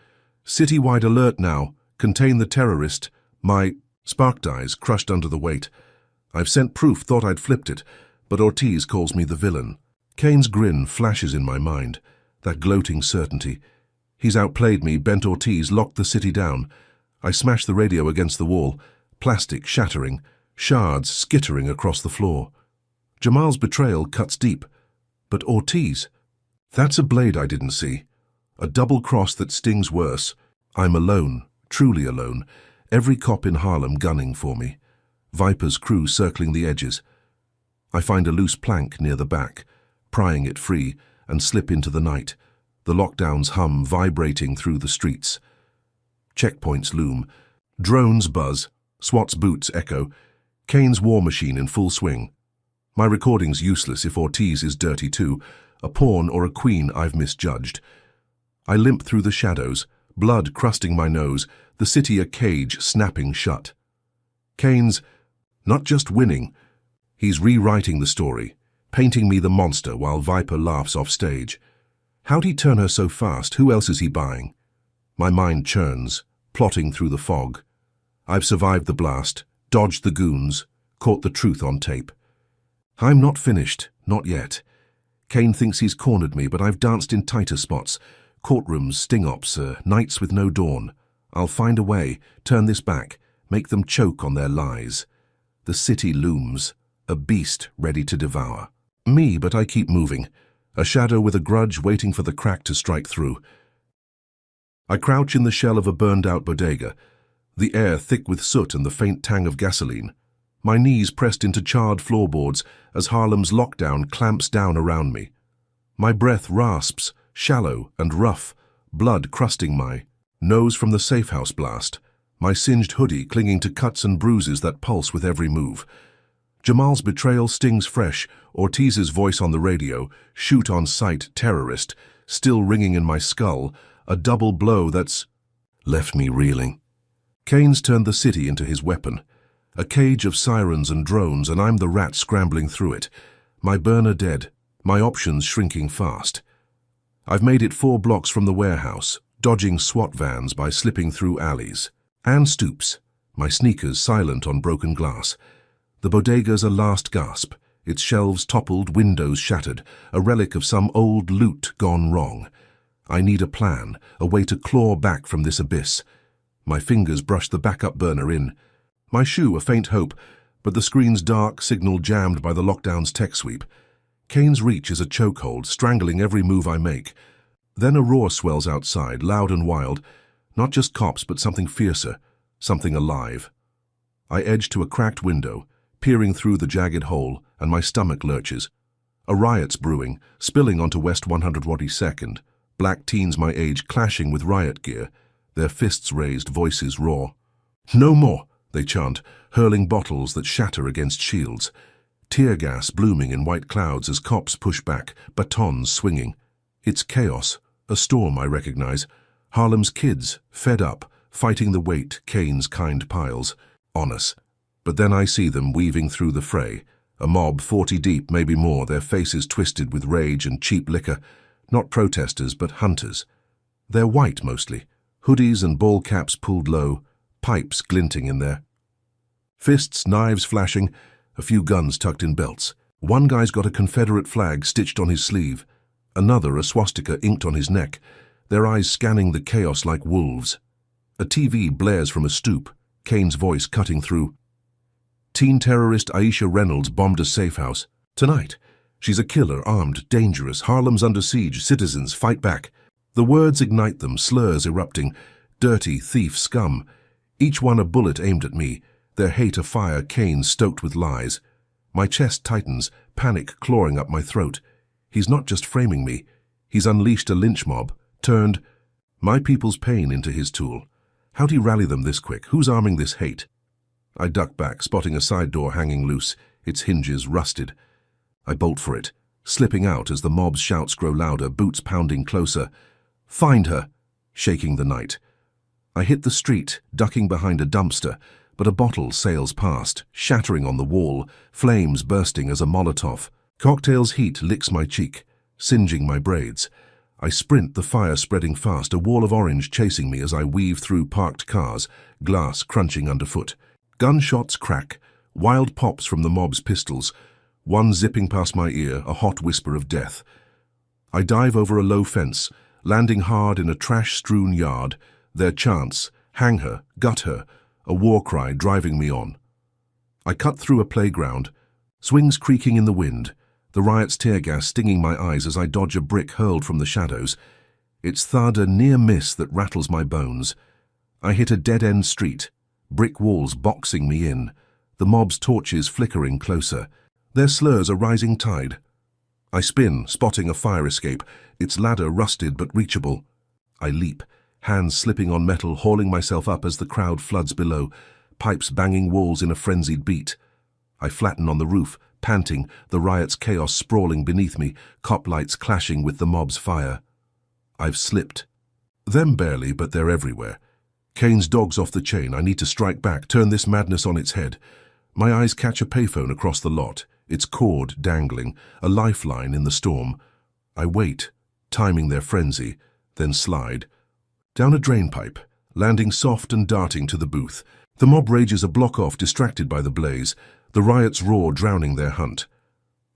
Citywide alert now. Contain the terrorist. My spark dies, crushed under the weight. I've sent proof, thought I'd flipped it, but Ortiz calls me the villain. Kane's grin flashes in my mind, that gloating certainty. He's outplayed me, bent Ortiz, locked the city down. I smash the radio against the wall, plastic shattering, shards skittering across the floor. Jamal's betrayal cuts deep, but Ortiz, that's a blade I didn't see. A double cross that stings worse. I'm alone. Truly alone, every cop in Harlem gunning for me. Viper's crew circling the edges. I find a loose plank near the back, prying it free, and slip into the night, the lockdown's hum vibrating through the streets. Checkpoints loom. Drones buzz. SWAT's boots echo. Kane's war machine in full swing. My recording's useless if Ortiz is dirty too, a pawn or a queen I've misjudged. I limp through the shadows, blood crusting my nose, the city a cage snapping shut. Kane's not just winning, he's rewriting the story, painting me the monster while Viper laughs off stage. How'd he turn her so fast? Who else is he buying? My mind churns, plotting through the fog. I've survived the blast, dodged the goons, caught the truth on tape. I'm not finished, not yet. Kane thinks he's cornered me, but I've danced in tighter spots. Courtrooms, sting-ops, nights with no dawn. I'll find a way, turn this back, make them choke on their lies. The city looms, a beast ready to devour. Me, but I keep moving, a shadow with a grudge waiting for the crack to strike through. I crouch in the shell of a burned-out bodega, the air thick with soot and the faint tang of gasoline. My knees pressed into charred floorboards as Harlem's lockdown clamps down around me. My breath rasps, shallow and rough, blood crusting my nose from the safehouse blast, my singed hoodie clinging to cuts and bruises that pulse with every move. Jamal's betrayal stings fresh, Ortiz's voice on the radio, shoot on sight terrorist, still ringing in my skull, a double blow that's left me reeling. Kane's turned the city into his weapon, a cage of sirens and drones, and I'm the rat scrambling through it, my burner dead, my options shrinking fast. I've made it 4 blocks from the warehouse, dodging SWAT vans by slipping through alleys. Anne stoops, my sneakers silent on broken glass. The bodega's a last gasp, its shelves toppled, windows shattered, a relic of some old loot gone wrong. I need a plan, a way to claw back from this abyss. My fingers brush the backup burner in. My shoe a faint hope, but the screen's dark signal jammed by the lockdown's tech sweep. Kane's reach is a chokehold, strangling every move I make. Then a roar swells outside, loud and wild. Not just cops, but something fiercer, something alive. I edge to a cracked window, peering through the jagged hole, and my stomach lurches. A riot's brewing, spilling onto West 142nd. Black teens my age clashing with riot gear, their fists raised, voices raw. No more, they chant, hurling bottles that shatter against shields. Tear gas blooming in white clouds as cops push back, batons swinging. It's chaos, a storm I recognize. Harlem's kids, fed up, fighting the weight Kane's kind piles on us. But then I see them weaving through the fray, a mob 40 deep, maybe more, their faces twisted with rage and cheap liquor. Not protesters, but hunters. They're white mostly, hoodies and ball caps pulled low, pipes glinting in there. Fists, knives flashing, a few guns tucked in belts. One guy's got a Confederate flag stitched on his sleeve, another a swastika inked on his neck, their eyes scanning the chaos like wolves. A TV blares from a stoop, Kane's voice cutting through. Teen terrorist Aisha Reynolds bombed a safe house. Tonight. She's a killer, armed, dangerous. Harlem's under siege. Citizens, fight back. The words ignite them, slurs erupting. Dirty, thief, scum. Each one a bullet aimed at me, their hate a fire, Kane stoked with lies. My chest tightens, panic clawing up my throat. He's not just framing me. He's unleashed a lynch mob, turned my people's pain into his tool. How'd he rally them this quick? Who's arming this hate? I duck back, spotting a side door hanging loose, its hinges rusted. I bolt for it, slipping out as the mob's shouts grow louder, boots pounding closer. Find her! Shaking the night. I hit the street, ducking behind a dumpster, but a bottle sails past, shattering on the wall, flames bursting as a Molotov. Cocktail's heat licks my cheek, singeing my braids. I sprint, the fire spreading fast, a wall of orange chasing me as I weave through parked cars, glass crunching underfoot. Gunshots crack, wild pops from the mob's pistols, one zipping past my ear, a hot whisper of death. I dive over a low fence, landing hard in a trash-strewn yard, their chants, hang her, gut her, a war cry driving me on. I cut through a playground, swings creaking in the wind, the riot's tear gas stinging my eyes as I dodge a brick hurled from the shadows. Its thud a near miss that rattles my bones. I hit a dead-end street, brick walls boxing me in, the mob's torches flickering closer, their slurs a rising tide. I spin, spotting a fire escape, its ladder rusted but reachable. I leap, hands slipping on metal, hauling myself up as the crowd floods below, pipes banging walls in a frenzied beat. I flatten on the roof, panting, the riot's chaos sprawling beneath me, cop lights clashing with the mob's fire. I've slipped. Them barely, but they're everywhere. Kane's dog's off the chain. I need to strike back, turn this madness on its head. My eyes catch a payphone across the lot, its cord dangling, a lifeline in the storm. I wait, timing their frenzy, then slide. Down a drainpipe, landing soft and darting to the booth. The mob rages a block off, distracted by the blaze, the riot's roar drowning their hunt.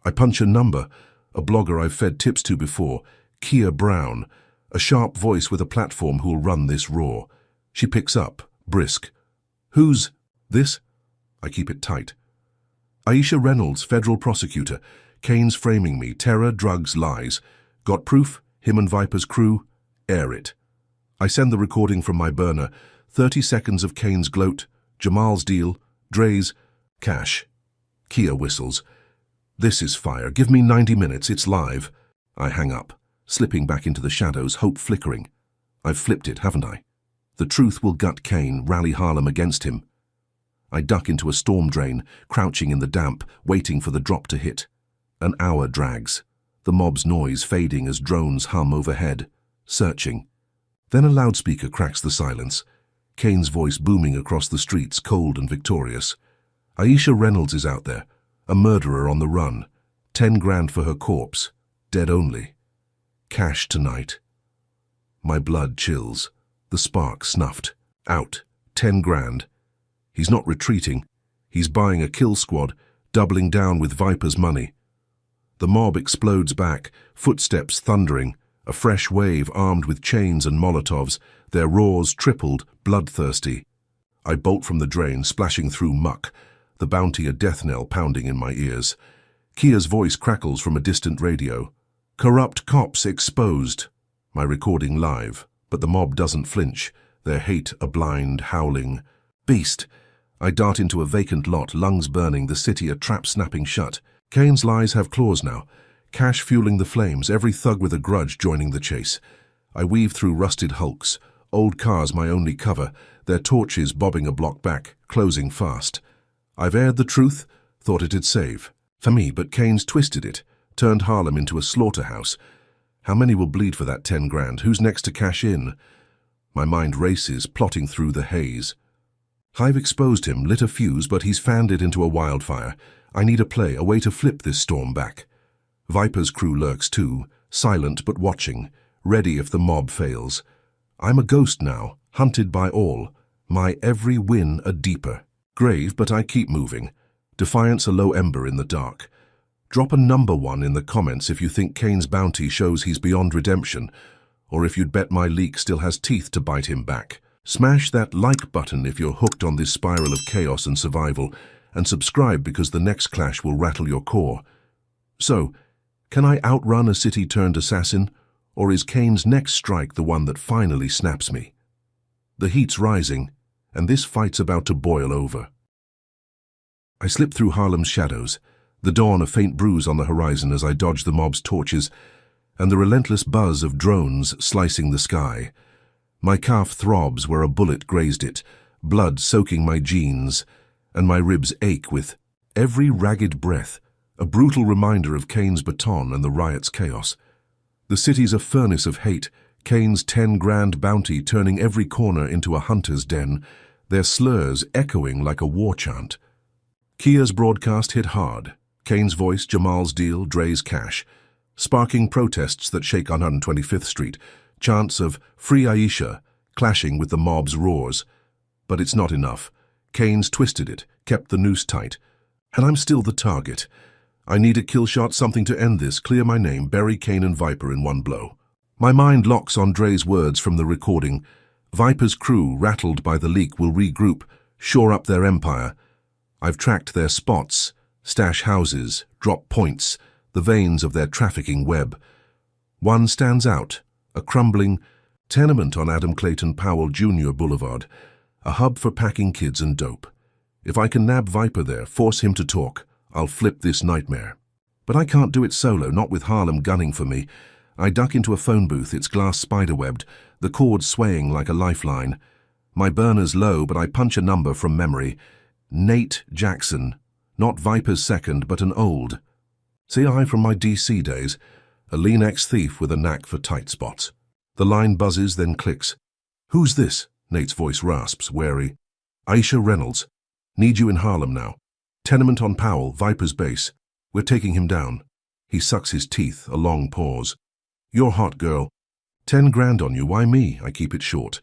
I punch a number, a blogger I've fed tips to before, Kia Brown, a sharp voice with a platform who'll run this roar. She picks up, brisk. Who's this? I keep it tight. Aisha Reynolds, federal prosecutor. Kane's framing me. Terror, drugs, lies. Got proof? Him and Viper's crew? Air it. I send the recording from my burner. 30 seconds of Kane's gloat. Jamal's deal. Dre's. Cash. Kia whistles. This is fire. Give me 90 minutes. It's live. I hang up, slipping back into the shadows, hope flickering. I've flipped it, haven't I? The truth will gut Kane, rally Harlem against him. I duck into a storm drain, crouching in the damp, waiting for the drop to hit. An hour drags, the mob's noise fading as drones hum overhead, searching. Then a loudspeaker cracks the silence, Kane's voice booming across the streets, cold and victorious. Aisha Reynolds is out there, a murderer on the run. 10 grand for her corpse, dead only. Cash tonight. My blood chills. The spark snuffed. Out. 10 grand. He's not retreating. He's buying a kill squad, doubling down with Viper's money. The mob explodes back, footsteps thundering, a fresh wave armed with chains and Molotovs, their roars tripled, bloodthirsty. I bolt from the drain, splashing through muck, the bounty a death knell pounding in my ears. Kia's voice crackles from a distant radio. Corrupt cops exposed. My recording live, but the mob doesn't flinch, their hate a blind, howling beast. I dart into a vacant lot, lungs burning, the city a trap snapping shut. Kane's lies have claws now, cash fueling the flames, every thug with a grudge joining the chase. I weave through rusted hulks, old cars my only cover, their torches bobbing a block back, closing fast. I've aired the truth, thought it'd save. For me, but Kane's twisted it, turned Harlem into a slaughterhouse. How many will bleed for that 10 grand? Who's next to cash in? My mind races, plotting through the haze. I've exposed him, lit a fuse, but he's fanned it into a wildfire. I need a play, a way to flip this storm back. Viper's crew lurks too, silent but watching, ready if the mob fails. I'm a ghost now, hunted by all, my every win a deeper grave, but I keep moving. Defiance a low ember in the dark. Drop a number 1 in the comments if you think Kane's bounty shows he's beyond redemption, or if you'd bet my leak still has teeth to bite him back. Smash that like button if you're hooked on this spiral of chaos and survival, and subscribe because the next clash will rattle your core. So, can I outrun a city-turned assassin, or is Kane's next strike the one that finally snaps me? The heat's rising, and this fight's about to boil over. I slip through Harlem's shadows, the dawn a faint bruise on the horizon as I dodge the mob's torches, and the relentless buzz of drones slicing the sky. My calf throbs where a bullet grazed it, blood soaking my jeans, and my ribs ache with every ragged breath, a brutal reminder of Kane's baton and the riot's chaos. The city's a furnace of hate, Kane's 10 grand bounty turning every corner into a hunter's den, their slurs echoing like a war chant. Kia's broadcast hit hard, Kane's voice, Jamal's deal, Dre's cash, sparking protests that shake 125th Street, chants of Free Aisha clashing with the mob's roars. But it's not enough. Kane's twisted it, kept the noose tight. And I'm still the target. I need a kill shot, something to end this, clear my name, bury Kane and Viper in one blow. My mind locks on Dre's words from the recording. Viper's crew, rattled by the leak, will regroup, shore up their empire. I've tracked their spots, stash houses, drop points, the veins of their trafficking web. One stands out. A crumbling tenement on Adam Clayton Powell Jr. Boulevard, a hub for packing kids and dope. If I can nab Viper there, force him to talk, I'll flip this nightmare. But I can't do it solo, not with Harlem gunning for me. I duck into a phone booth, its glass spiderwebbed, the cord swaying like a lifeline. My burner's low, but I punch a number from memory. Nate Jackson, not Viper's second, but an old. CI from my DC days. A lean ex-thief with a knack for tight spots. The line buzzes, then clicks. "Who's this?" Nate's voice rasps, wary. "Aisha Reynolds. Need you in Harlem now. Tenement on Powell, Viper's base. We're taking him down." He sucks his teeth, a long pause. "You're hot, girl. 10 grand on you, why me?" I keep it short.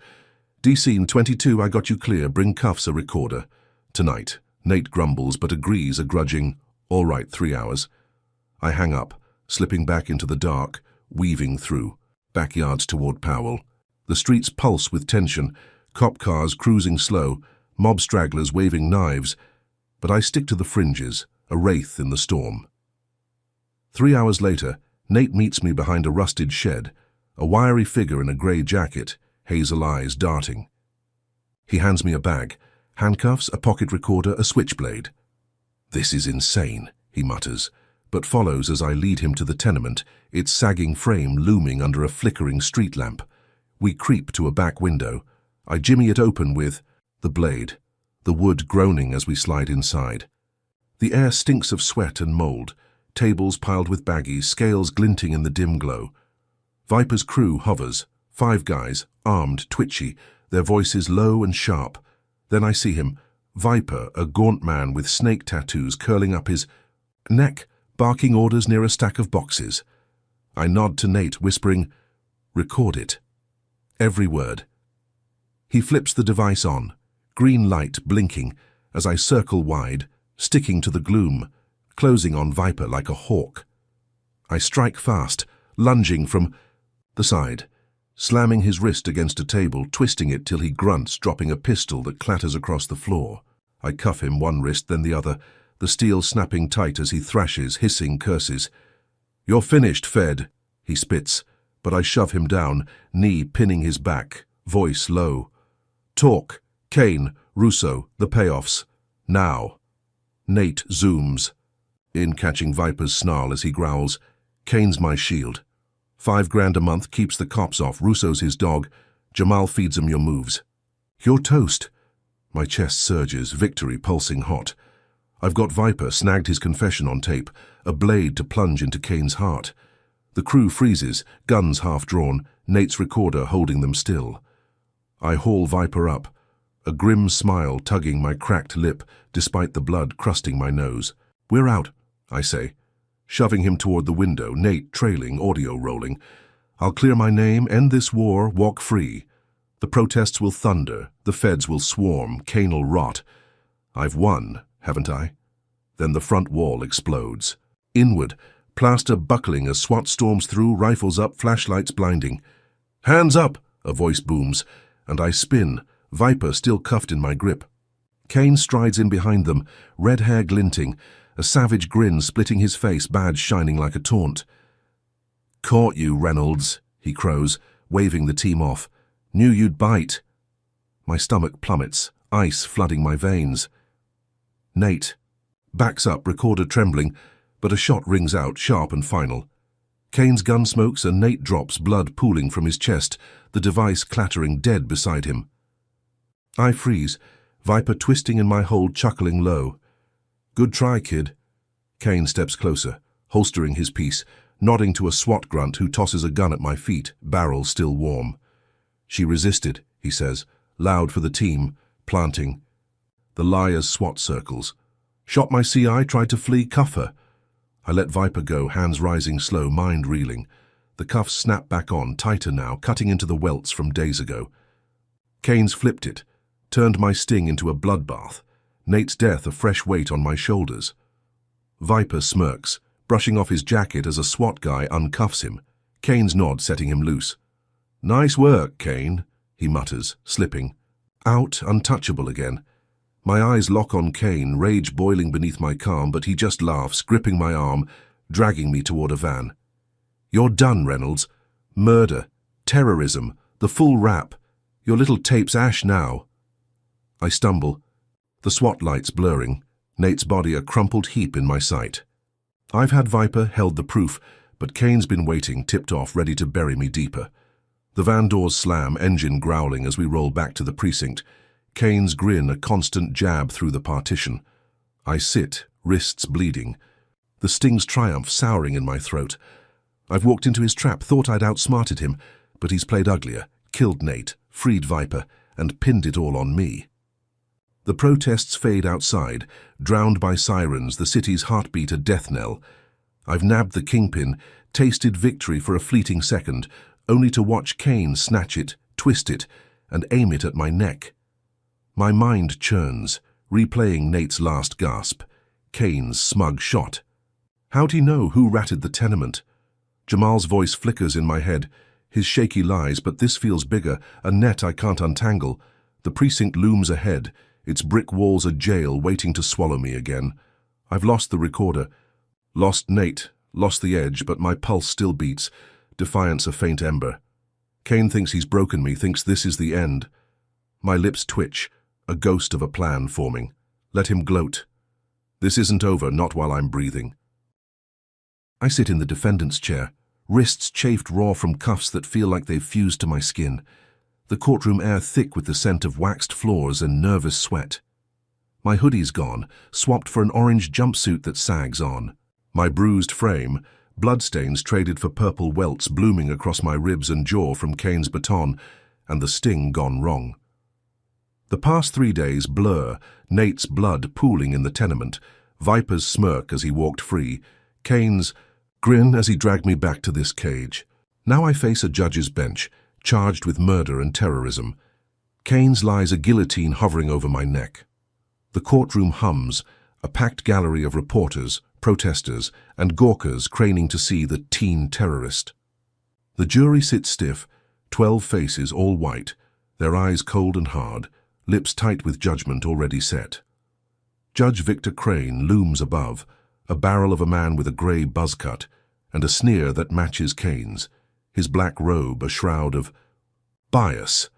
"DC 22, I got you clear, bring cuffs, a recorder. Tonight." Nate grumbles, but agrees, a grudging, "All right, 3 hours." I hang up, slipping back into the dark, weaving through. Backyards toward Powell. The streets pulse with tension, cop cars cruising slow, mob stragglers waving knives, but I stick to the fringes, a wraith in the storm. 3 hours later, Nate meets me behind a rusted shed, a wiry figure in a grey jacket, hazel eyes darting. He hands me a bag, handcuffs, a pocket recorder, a switchblade. "This is insane," he mutters, but follows as I lead him to the tenement, its sagging frame looming under a flickering street lamp. We creep to a back window. I jimmy it open with the blade, the wood groaning as we slide inside. The air stinks of sweat and mold, tables piled with baggies, scales glinting in the dim glow. Viper's crew hovers, 5 guys, armed, twitchy, their voices low and sharp. Then I see him, Viper, a gaunt man with snake tattoos curling up his neck, barking orders near a stack of boxes. I nod to Nate, whispering, "Record it." Every word. He flips the device on, green light blinking, as I circle wide, sticking to the gloom, closing on Viper like a hawk. I strike fast, lunging from the side, slamming his wrist against a table, twisting it till he grunts, dropping a pistol that clatters across the floor. I cuff him, one wrist, then the other, the steel snapping tight as he thrashes, hissing curses. "You're finished, Fed," he spits, but I shove him down, knee pinning his back, voice low. "Talk, Kane, Russo, the payoffs. Now." Nate zooms, in catching Viper's snarl as he growls, "Kane's my shield. 5 grand a month keeps the cops off, Russo's his dog, Jamal feeds him your moves. You're toast." My chest surges, victory pulsing hot. I've got Viper, snagged his confession on tape, a blade to plunge into Kane's heart. The crew freezes, guns half drawn, Nate's recorder holding them still. I haul Viper up, a grim smile tugging my cracked lip despite the blood crusting my nose. "We're out," I say, shoving him toward the window, Nate trailing, audio rolling. "I'll clear my name, end this war, walk free. The protests will thunder, the feds will swarm, Kane'll rot. I've won, haven't I?" Then the front wall explodes. Inward, plaster buckling as SWAT storms through, rifles up, flashlights blinding. "Hands up!" a voice booms, and I spin, Viper still cuffed in my grip. Kane strides in behind them, red hair glinting, a savage grin splitting his face, badge shining like a taunt. "Caught you, Reynolds," he crows, waving the team off. "Knew you'd bite." My stomach plummets, ice flooding my veins. Nate backs up, recorder trembling, but a shot rings out, sharp and final. Kane's gun smokes and Nate drops, blood pooling from his chest, the device clattering dead beside him. I freeze, Viper twisting in my hold, chuckling low. "Good try, kid." Kane steps closer, holstering his piece, nodding to a SWAT grunt who tosses a gun at my feet, barrel still warm. "She resisted," he says, loud for the team, planting. The liar's SWAT circles. "Shot my CI, tried to flee, cuff her." I let Viper go, hands rising slow, mind reeling. The cuffs snap back on, tighter now, cutting into the welts from days ago. Kane's flipped it, turned my sting into a bloodbath. Nate's death a fresh weight on my shoulders. Viper smirks, brushing off his jacket as a SWAT guy uncuffs him. Kane's nod setting him loose. "Nice work, Kane," he mutters, slipping. Out, untouchable again. My eyes lock on Kane, rage boiling beneath my calm, but he just laughs, gripping my arm, dragging me toward a van. "You're done, Reynolds. Murder, terrorism, the full rap. Your little tape's ash now." I stumble, the SWAT lights blurring, Nate's body a crumpled heap in my sight. I've had Viper, held the proof, but Kane's been waiting, tipped off, ready to bury me deeper. The van doors slam, engine growling as we roll back to the precinct. Kane's grin a constant jab through the partition. I sit, wrists bleeding. The sting's triumph souring in my throat. I've walked into his trap, thought I'd outsmarted him, But he's played uglier, killed Nate, freed Viper, and pinned it all on me. The protests fade outside, drowned by sirens, the city's heartbeat a death knell. I've nabbed the kingpin, tasted victory for a fleeting second, only to watch Kane snatch it, twist it, and aim it at my neck. My mind churns, replaying Nate's last gasp, Kane's smug shot. How'd he know who ratted the tenement? Jamal's voice flickers in my head, his shaky lies, but this feels bigger, a net I can't untangle. The precinct looms ahead, its brick walls a jail waiting to swallow me again. I've lost the recorder, lost Nate, lost the edge, but my pulse still beats, defiance a faint ember. Kane thinks he's broken me, thinks this is the end. My lips twitch, a ghost of a plan forming. Let him gloat. This isn't over, not while I'm breathing. I sit in the defendant's chair, wrists chafed raw from cuffs that feel like they've fused to my skin, the courtroom air thick with the scent of waxed floors and nervous sweat. My hoodie's gone, swapped for an orange jumpsuit that sags on. My bruised frame, bloodstains traded for purple welts blooming across my ribs and jaw from Kane's baton, and the sting gone wrong. The past 3 days blur, Nate's blood pooling in the tenement, Viper's smirk as he walked free, Kane's grin as he dragged me back to this cage. Now I face a judge's bench, charged with murder and terrorism. Kane's lies a guillotine hovering over my neck. The courtroom hums, a packed gallery of reporters, protesters, and gawkers craning to see the teen terrorist. The jury sits stiff, 12 faces all white, their eyes cold and hard, lips tight with judgment already set. Judge Victor Crane looms above, a barrel of a man with a grey buzz cut, and a sneer that matches Kane's, his black robe a shroud of bias.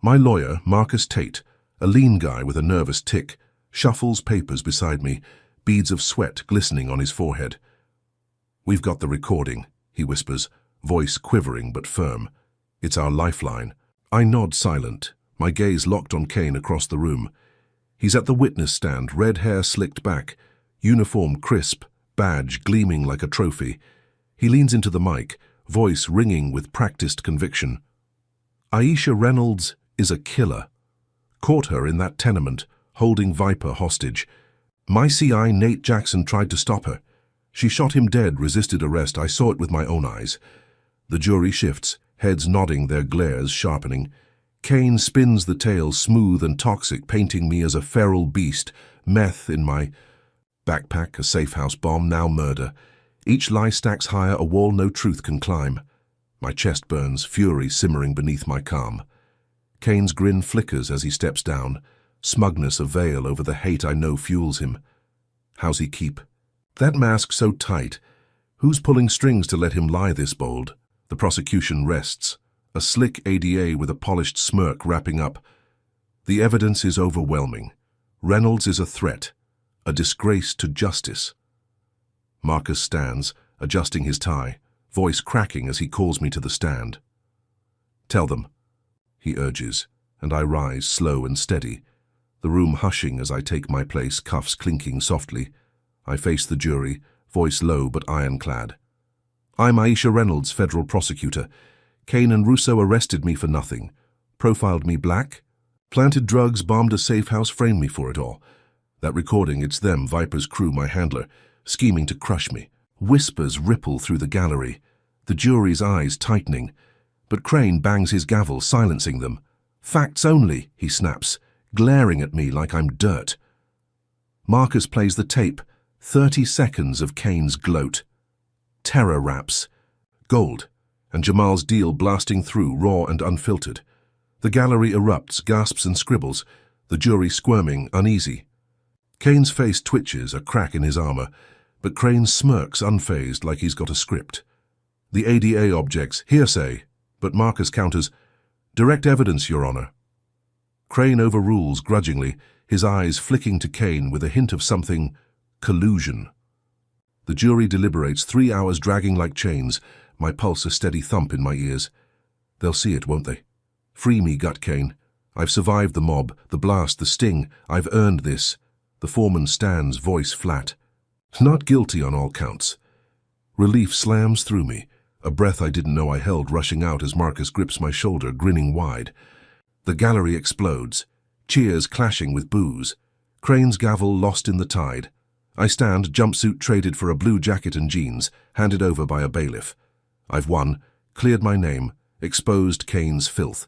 My lawyer, Marcus Tate, a lean guy with a nervous tic, shuffles papers beside me, beads of sweat glistening on his forehead. "We've got the recording," he whispers, voice quivering but firm. "It's our lifeline." I nod silent, my gaze locked on Kane across the room. He's at the witness stand, red hair slicked back, uniform crisp, badge gleaming like a trophy. He leans into the mic, voice ringing with practiced conviction. "Aisha Reynolds is a killer. Caught her in that tenement, holding Viper hostage. My CI, Nate Jackson, tried to stop her. She shot him dead, resisted arrest. I saw it with my own eyes." The jury shifts, heads nodding, their glares sharpening. Kane spins the tale, smooth and toxic, painting me as a feral beast, meth in my backpack, a safe house bomb, now murder. Each lie stacks higher, a wall no truth can climb. My chest burns, fury simmering beneath my calm. Kane's grin flickers as he steps down, smugness a veil over the hate I know fuels him. How's he keep that mask so tight? Who's pulling strings to let him lie this bold? The prosecution rests, a slick ADA with a polished smirk wrapping up. The evidence is overwhelming. Reynolds is a threat, a disgrace to justice. Marcus stands, adjusting his tie, voice cracking as he calls me to the stand. "Tell them," he urges, and I rise slow and steady, the room hushing as I take my place, cuffs clinking softly. I face the jury, voice low but ironclad. "I'm Aisha Reynolds, federal prosecutor. Kane and Russo arrested me for nothing. Profiled me black, planted drugs, bombed a safe house, framed me for it all. That recording, it's them, Viper's crew, my handler, scheming to crush me." Whispers ripple through the gallery, the jury's eyes tightening. But Crane bangs his gavel, silencing them. "Facts only," he snaps, glaring at me like I'm dirt. Marcus plays the tape, 30 seconds of Kane's gloat. Terror raps, gold, and Jamal's deal blasting through, raw and unfiltered. The gallery erupts, gasps and scribbles, the jury squirming, uneasy. Kane's face twitches, a crack in his armor, but Crane smirks unfazed like he's got a script. The ADA objects, hearsay, but Marcus counters, "Direct evidence, Your Honor." Crane overrules grudgingly, his eyes flicking to Kane with a hint of something, collusion. The jury deliberates, 3 hours dragging like chains, my pulse a steady thump in my ears. They'll see it, won't they? Free me, gut Kane. I've survived the mob, the blast, the sting. I've earned this. The foreman stands, voice flat. Not guilty on all counts. Relief slams through me, a breath I didn't know I held rushing out as Marcus grips my shoulder, grinning wide. The gallery explodes, cheers clashing with boos. Crane's gavel lost in the tide. I stand, jumpsuit traded for a blue jacket and jeans, handed over by a bailiff. I've won, cleared my name, exposed Kane's filth.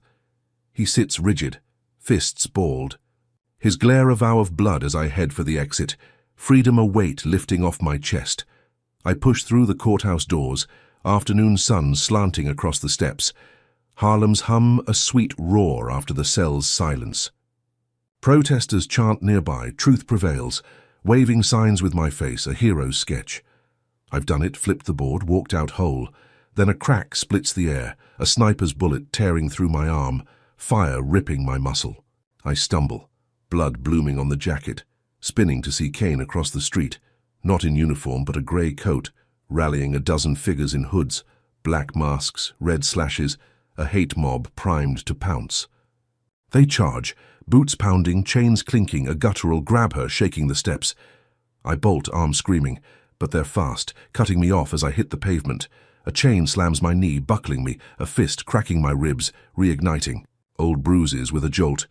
He sits rigid, fists balled. His glare a vow of blood as I head for the exit, freedom a weight lifting off my chest. I push through the courthouse doors, afternoon sun slanting across the steps. Harlem's hum a sweet roar after the cell's silence. Protesters chant nearby, truth prevails, waving signs with my face, a hero's sketch. I've done it, flipped the board, walked out whole. Then a crack splits the air, a sniper's bullet tearing through my arm, fire ripping my muscle. I stumble, blood blooming on the jacket, spinning to see Kane across the street, not in uniform but a grey coat, rallying a dozen figures in hoods, black masks, red slashes, a hate mob primed to pounce. They charge, boots pounding, chains clinking, a guttural grab her shaking the steps. I bolt, arm screaming, but they're fast, cutting me off as I hit the pavement. A chain slams my knee, buckling me, a fist cracking my ribs, reigniting. Old bruises with a jolt.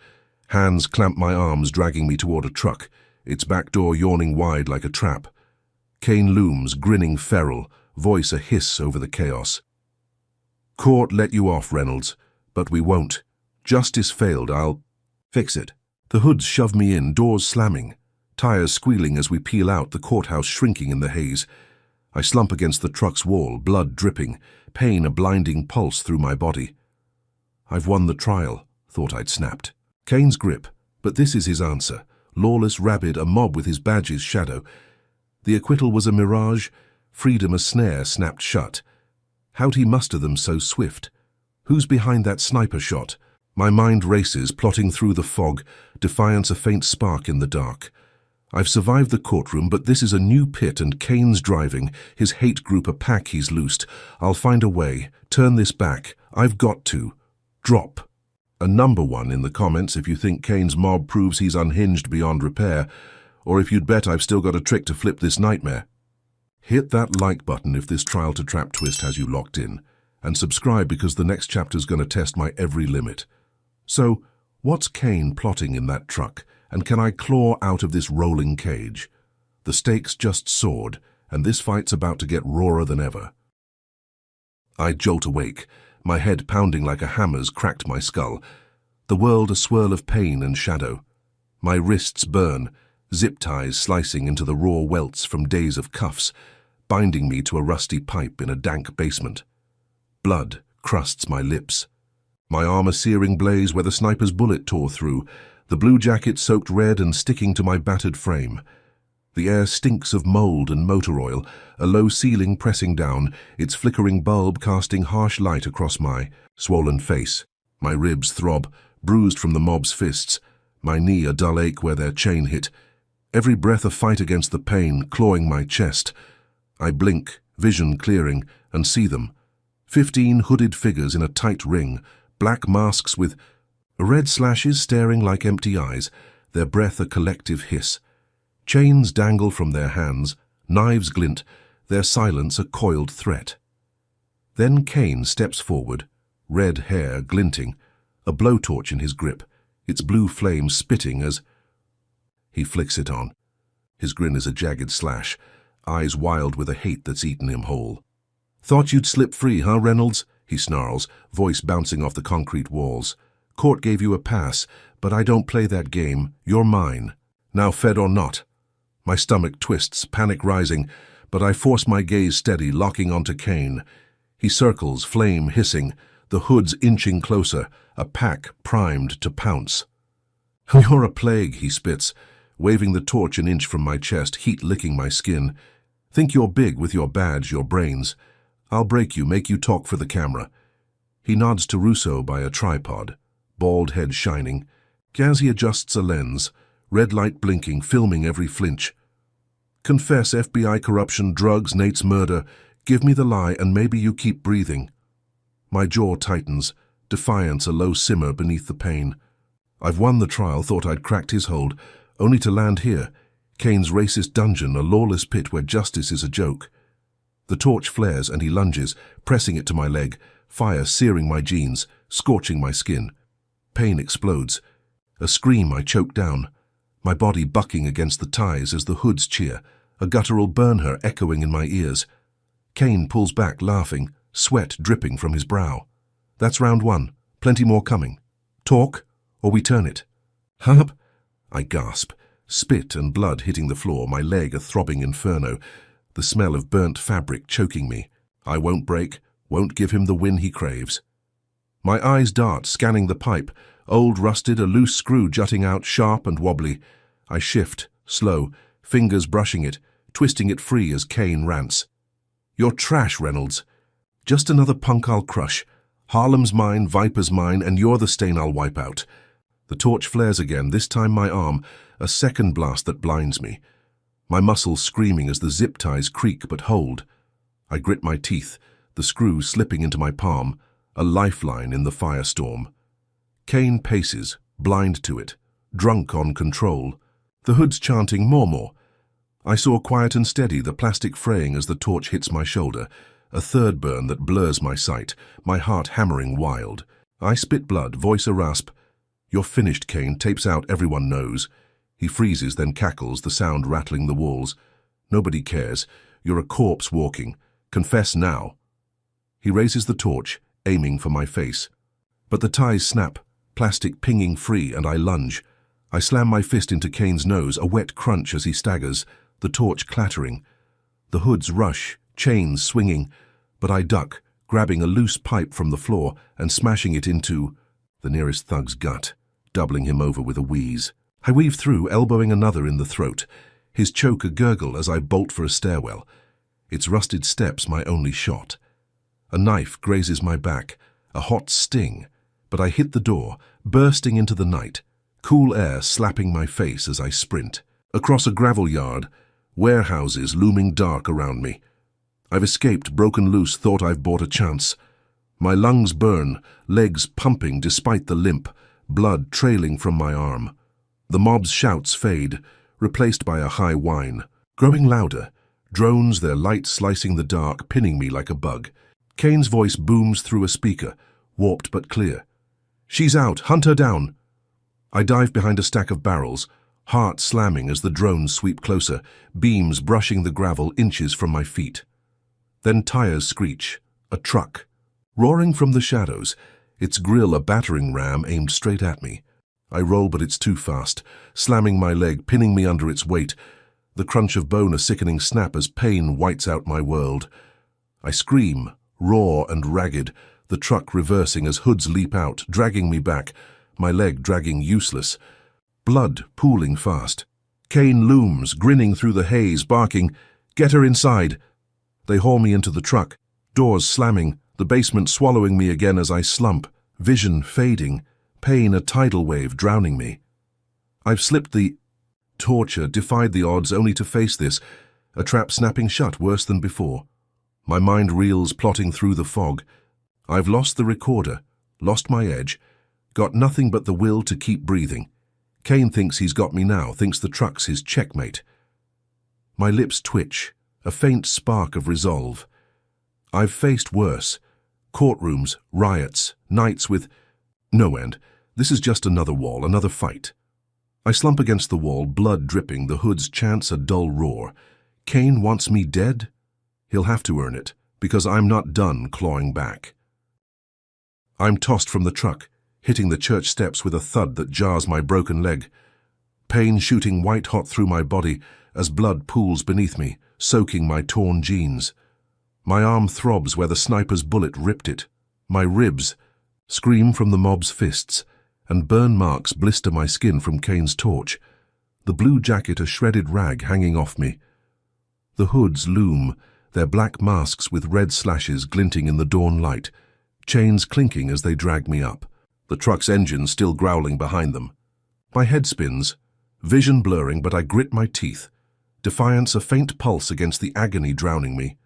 Hands clamp my arms, dragging me toward a truck, its back door yawning wide like a trap. Kane looms, grinning feral, voice a hiss over the chaos. Court let you off, Reynolds, but we won't. Justice failed, I'll fix it. The hoods shove me in, doors slamming, tires squealing as we peel out, the courthouse shrinking in the haze. I slump against the truck's wall, blood dripping, pain a blinding pulse through my body. I've won the trial, thought I'd snapped. Kane's grip, but this is his answer. Lawless, rabid, a mob with his badge's shadow. The acquittal was a mirage, freedom a snare snapped shut. How'd he muster them so swift? Who's behind that sniper shot? My mind races, plotting through the fog, defiance a faint spark in the dark. I've survived the courtroom, but this is a new pit and Kane's driving, his hate group a pack he's loosed. I'll find a way, turn this back, I've got to. Drop. A number one in the comments if you think Kane's mob proves he's unhinged beyond repair, or if you'd bet I've still got a trick to flip this nightmare. Hit that like button if this trial to trap twist has you locked in, and subscribe because the next chapter's going to test my every limit. So, what's Kane plotting in that truck, and can I claw out of this rolling cage? The stakes just soared, and this fight's about to get rawer than ever. I jolt awake, my head pounding like a hammer's cracked my skull, the world a swirl of pain and shadow. My wrists burn, zip ties slicing into the raw welts from days of cuffs, binding me to a rusty pipe in a dank basement. Blood crusts my lips. My arm a searing blaze where the sniper's bullet tore through, the blue jacket soaked red and sticking to my battered frame. The air stinks of mold and motor oil, a low ceiling pressing down, its flickering bulb casting harsh light across my swollen face. My ribs throb, bruised from the mob's fists, my knee a dull ache where their chain hit. Every breath a fight against the pain, clawing my chest. I blink, vision clearing, and see them. 15 hooded figures in a tight ring, black masks with red slashes staring like empty eyes, their breath a collective hiss. Chains dangle from their hands, knives glint, their silence a coiled threat. Then Kane steps forward, red hair glinting, a blowtorch in his grip, its blue flame spitting as he flicks it on. His grin is a jagged slash, eyes wild with a hate that's eaten him whole. Thought you'd slip free, huh, Reynolds? He snarls, voice bouncing off the concrete walls. Court gave you a pass, but I don't play that game. You're mine. Now fed or not. My stomach twists, panic rising, but I force my gaze steady, locking onto Kane. He circles, flame hissing, the hoods inching closer, a pack primed to pounce. You're a plague, he spits, waving the torch an inch from my chest, heat licking my skin. Think you're big with your badge, your brains. I'll break you, make you talk for the camera. He nods to Russo by a tripod, bald head shining. Gazzy adjusts a lens, red light blinking, filming every flinch. Confess FBI corruption, drugs, Nate's murder. Give me the lie and maybe you keep breathing. My jaw tightens, defiance a low simmer beneath the pain. I've won the trial, thought I'd cracked his hold, only to land here. Kane's racist dungeon, a lawless pit where justice is a joke. The torch flares and he lunges, pressing it to my leg, fire searing my jeans, scorching my skin. Pain explodes. A scream I choke down, my body bucking against the ties as the hoods cheer, a guttural burn-her echoing in my ears. Kane pulls back, laughing, sweat dripping from his brow. That's round one. Plenty more coming. Talk, or we turn it. Hup! I gasp, spit and blood hitting the floor, my leg a throbbing inferno, the smell of burnt fabric choking me. I won't break, won't give him the win he craves. My eyes dart, scanning the pipe, old rusted, a loose screw jutting out, sharp and wobbly. I shift, slow, fingers brushing it, twisting it free as Kane rants. You're trash, Reynolds. Just another punk I'll crush. Harlem's mine, Viper's mine, and you're the stain I'll wipe out. The torch flares again, this time my arm, a second blast that blinds me. My muscles screaming as the zip ties creak but hold. I grit my teeth, the screw slipping into my palm, a lifeline in the firestorm. Kane paces, blind to it, drunk on control. The hood's chanting more. I saw quiet and steady, the plastic fraying as the torch hits my shoulder, a third burn that blurs my sight, my heart hammering wild. I spit blood, voice a rasp. You're finished, Kane, tapes out, everyone knows. He freezes, then cackles, the sound rattling the walls. Nobody cares. You're a corpse walking. Confess now. He raises the torch, aiming for my face. But the ties snap, plastic pinging free, and I lunge. I slam my fist into Kane's nose, a wet crunch as he staggers, the torch clattering. The hoods rush, chains swinging, but I duck, grabbing a loose pipe from the floor and smashing it into the nearest thug's gut, doubling him over with a wheeze. I weave through, elbowing another in the throat, his choke a gurgle as I bolt for a stairwell. Its rusted steps my only shot. A knife grazes my back, a hot sting, but I hit the door, bursting into the night, cool air slapping my face as I sprint. Across a gravel yard, warehouses looming dark around me. I've escaped, broken loose, thought I've bought a chance. My lungs burn, legs pumping despite the limp, blood trailing from my arm. The mob's shouts fade, replaced by a high whine. Growing louder, drones, their light slicing the dark, pinning me like a bug. Kane's voice booms through a speaker, warped but clear. She's out, hunt her down. I dive behind a stack of barrels, heart slamming as the drones sweep closer, beams brushing the gravel inches from my feet. Then tires screech, a truck. Roaring from the shadows, its grill a battering ram aimed straight at me. I roll, but it's too fast, slamming my leg, pinning me under its weight. The crunch of bone a sickening snap as pain whites out my world. I scream, raw and ragged, the truck reversing as hoods leap out, dragging me back, my leg dragging useless. Blood pooling fast. Kane looms, grinning through the haze, barking, "Get her inside!" They haul me into the truck, doors slamming, the basement swallowing me again as I slump, vision fading, pain a tidal wave drowning me. I've slipped the torture, defied the odds only to face this, a trap snapping shut worse than before. My mind reels, plotting through the fog. I've lost the recorder, lost my edge, got nothing but the will to keep breathing. Kane thinks he's got me now, thinks the truck's his checkmate. My lips twitch, a faint spark of resolve. I've faced worse. Courtrooms, riots, nights with no end. This is just another wall, another fight. I slump against the wall, blood dripping, the hoods chants a dull roar. Kane wants me dead? He'll have to earn it, because I'm not done clawing back. I'm tossed from the truck, hitting the church steps with a thud that jars my broken leg. Pain shooting white-hot through my body as blood pools beneath me, soaking my torn jeans. My arm throbs where the sniper's bullet ripped it. My ribs scream from the mob's fists, and burn marks blister my skin from Kane's torch. The blue jacket a shredded rag hanging off me. The hoods loom, their black masks with red slashes glinting in the dawn light, chains clinking as they drag me up, the truck's engine still growling behind them. My head spins, vision blurring, but I grit my teeth. Defiance a faint pulse against the agony drowning me.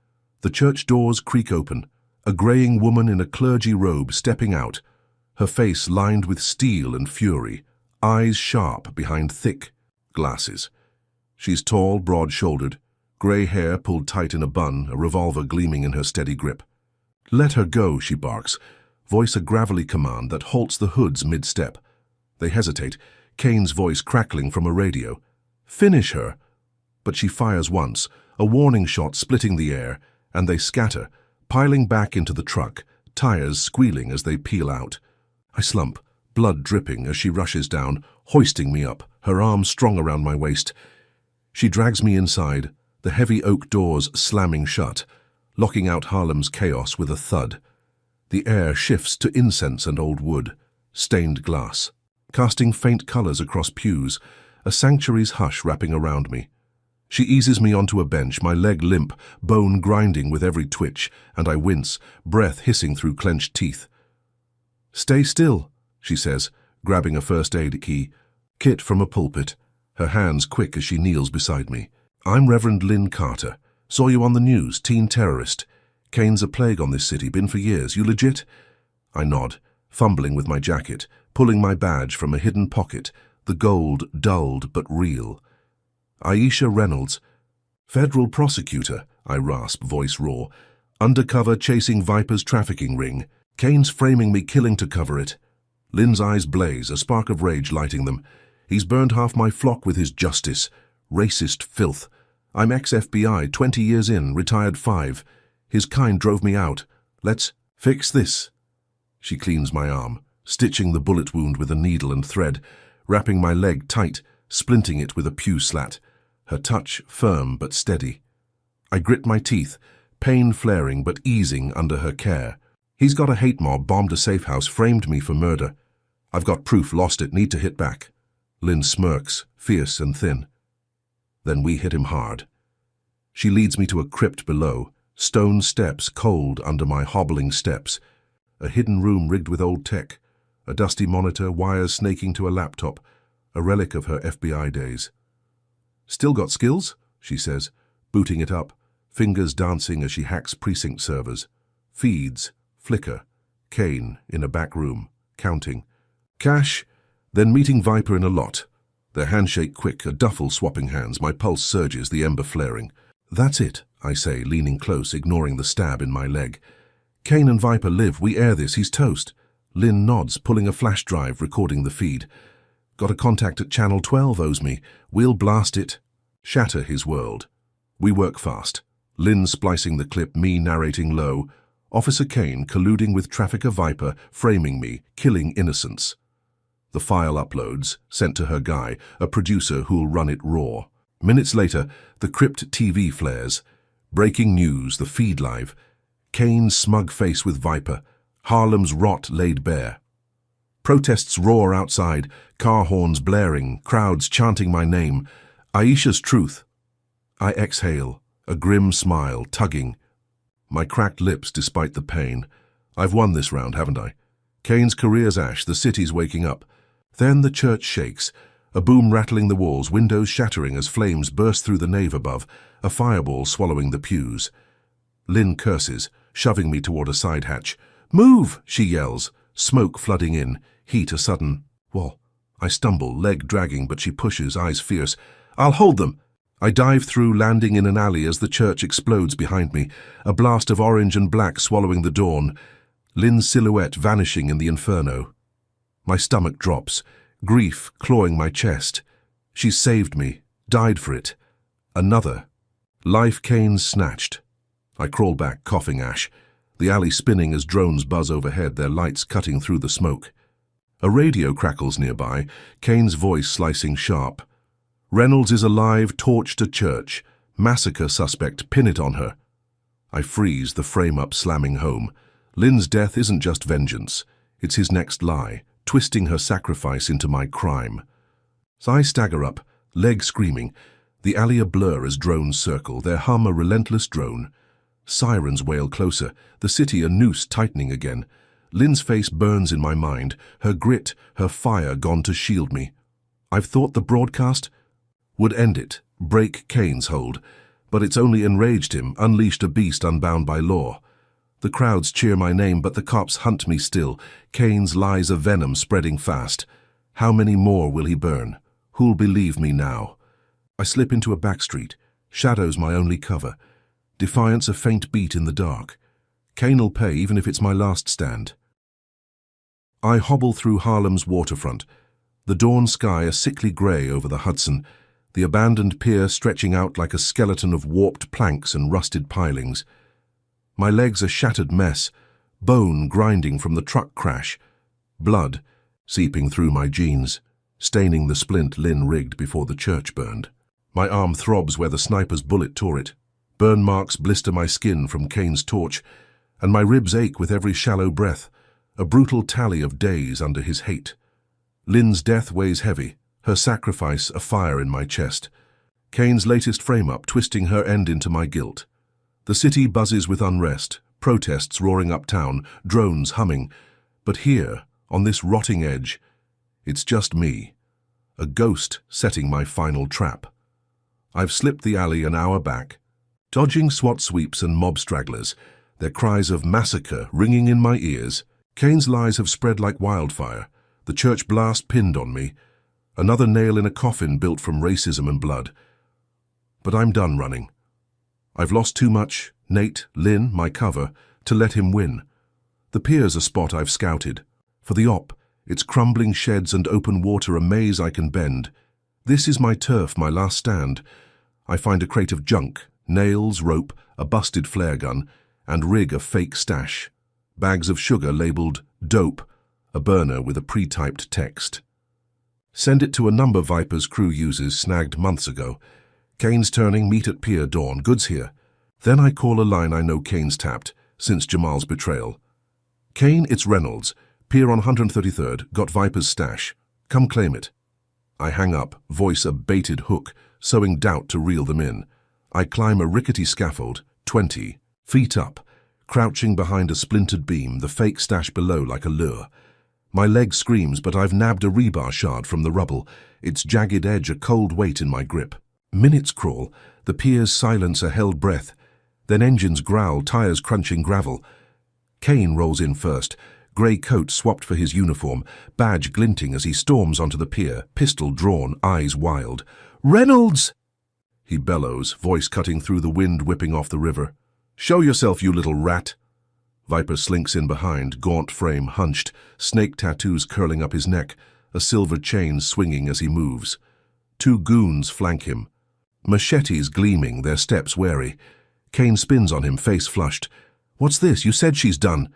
The church doors creak open, a greying woman in a clergy robe stepping out, her face lined with steel and fury, eyes sharp behind thick glasses. She's tall, broad-shouldered, grey hair pulled tight in a bun, a revolver gleaming in her steady grip. "Let her go," she barks, voice a gravelly command that halts the hoods mid-step. They hesitate, Kane's voice crackling from a radio. "Finish her!" But she fires once, a warning shot splitting the air, and they scatter, piling back into the truck, tires squealing as they peel out. I slump, blood dripping as she rushes down, hoisting me up, her arm strong around my waist. She drags me inside, the heavy oak doors slamming shut, locking out Harlem's chaos with a thud. The air shifts to incense and old wood, stained glass, casting faint colors across pews, a sanctuary's hush wrapping around me. She eases me onto a bench, my leg limp, bone grinding with every twitch, and I wince, breath hissing through clenched teeth. "Stay still," she says, grabbing a first aid kit from a pulpit, her hands quick as she kneels beside me. "I'm Reverend Lynn Carter. Saw you on the news, teen terrorist. Kane's a plague on this city, been for years. You legit?" I nod, fumbling with my jacket, pulling my badge from a hidden pocket, the gold dulled but real. "Aisha Reynolds, federal prosecutor," I rasp, voice raw. "Undercover chasing Viper's trafficking ring. Kane's framing me, killing to cover it." Lynn's eyes blaze, a spark of rage lighting them. "He's burned half my flock with his justice. Racist filth. I'm ex-FBI, 20 years in, retired 5. His kind drove me out. Let's fix this." She cleans my arm, stitching the bullet wound with a needle and thread, wrapping my leg tight, splinting it with a pew slat. Her touch firm but steady. I grit my teeth, pain flaring but easing under her care. "He's got a hate mob, bombed a safe house, framed me for murder. I've got proof, lost it, need to hit back." Lynn smirks, fierce and thin. Then we hit him hard. She leads me to a crypt below, stone steps cold under my hobbling steps, a hidden room rigged with old tech, a dusty monitor, wires snaking to a laptop, a relic of her FBI days. "Still got skills?" she says, booting it up, fingers dancing as she hacks precinct servers. Feeds, flicker, Kane in a back room, counting. Cash, then meeting Viper in a lot. Their handshake quick, a duffel swapping hands, my pulse surges, the ember flaring. "That's it," I say, leaning close, ignoring the stab in my leg. "Kane and Viper live, we air this, he's toast." Lynn nods, pulling a flash drive, recording the feed. "Got a contact at Channel 12, owes me. We'll blast it." Shatter his world. We work fast. Lynn splicing the clip, me narrating low. Officer Kane colluding with trafficker Viper, framing me, killing innocents. The file uploads, sent to her guy, a producer who'll run it raw. Minutes later, the crypt TV flares. Breaking news, the feed live. Kane's smug face with Viper. Harlem's rot laid bare. Protests roar outside, car horns blaring, crowds chanting my name. Aisha's truth. I exhale, a grim smile, tugging. My cracked lips despite the pain. I've won this round, haven't I? Kane's career's ash, the city's waking up. Then the church shakes, a boom rattling the walls, windows shattering as flames burst through the nave above, a fireball swallowing the pews. Lynn curses, shoving me toward a side hatch. "Move!" she yells, smoke flooding in, heat a sudden. Whoa. I stumble, leg dragging, but she pushes, eyes fierce. "I'll hold them!" I dive through, landing in an alley as the church explodes behind me, a blast of orange and black swallowing the dawn, Lynn's silhouette vanishing in the inferno. My stomach drops, grief clawing my chest. She's saved me, died for it. Another. Life Kane's snatched. I crawl back, coughing ash, the alley spinning as drones buzz overhead, their lights cutting through the smoke. A radio crackles nearby, Kane's voice slicing sharp. "Reynolds is alive, torched a church. Massacre suspect, pin it on her." I freeze, the frame-up slamming home. Lynn's death isn't just vengeance. It's his next lie, twisting her sacrifice into my crime. So I stagger up, leg screaming. The alley a blur as drones circle, their hum a relentless drone. Sirens wail closer, the city a noose tightening again. Lynn's face burns in my mind, her grit, her fire gone to shield me. I've thought the broadcast would end it, break Kane's hold, but it's only enraged him, unleashed a beast unbound by law. The crowds cheer my name, but the cops hunt me still, Kane's lies of venom spreading fast. How many more will he burn? Who'll believe me now? I slip into a back street, Shadows my only cover. Defiance a faint beat in the dark. Cain'll pay even if it's my last stand. I hobble through Harlem's waterfront. The dawn sky a sickly grey over the Hudson, the abandoned pier stretching out like a skeleton of warped planks and rusted pilings. My legs a shattered mess, bone grinding from the truck crash, blood seeping through my jeans, staining the splint Lynn rigged before the church burned. My arm throbs where the sniper's bullet tore it. Burn marks blister my skin from Cain's torch, and my ribs ache with every shallow breath, a brutal tally of days under his hate. Lynn's death weighs heavy, her sacrifice a fire in my chest. Cain's latest frame-up twisting her end into my guilt. The city buzzes with unrest, protests roaring uptown, drones humming. But here, on this rotting edge, it's just me, a ghost setting my final trap. I've slipped the alley an hour back, dodging SWAT sweeps and mob stragglers, their cries of massacre ringing in my ears. Cain's lies have spread like wildfire, the church blast pinned on me, another nail in a coffin built from racism and blood. But I'm done running. I've lost too much, Nate, Lynn, my cover, to let him win. The pier's a spot I've scouted. For the op, its crumbling sheds and open water a maze I can bend. This is my turf, my last stand. I find a crate of junk, nails, rope, a busted flare gun, and rig a fake stash. Bags of sugar labeled dope, a burner with a pre-typed text. Send it to a number Viper's crew uses snagged months ago. Cain's turning, meet at pier dawn, goods here. Then I call a line I know Cain's tapped, since Jamal's betrayal. Cain, it's Reynolds. Pier on 133rd, got Viper's stash. Come claim it. I hang up, voice a baited hook, sowing doubt to reel them in. I climb a rickety scaffold, 20 feet up, crouching behind a splintered beam, the fake stash below like a lure. My leg screams, but I've nabbed a rebar shard from the rubble, its jagged edge a cold weight in my grip. Minutes crawl, the pier's silence a held breath, then engines growl, tires crunching gravel. Cain rolls in first, grey coat swapped for his uniform, badge glinting as he storms onto the pier, pistol drawn, eyes wild. "Reynolds!" he bellows, voice cutting through the wind whipping off the river. "Show yourself, you little rat!" Viper slinks in behind, gaunt frame hunched, snake tattoos curling up his neck, a silver chain swinging as he moves. Two goons flank him, machetes gleaming, their steps wary. Cain spins on him, face flushed. "What's this? You said she's done."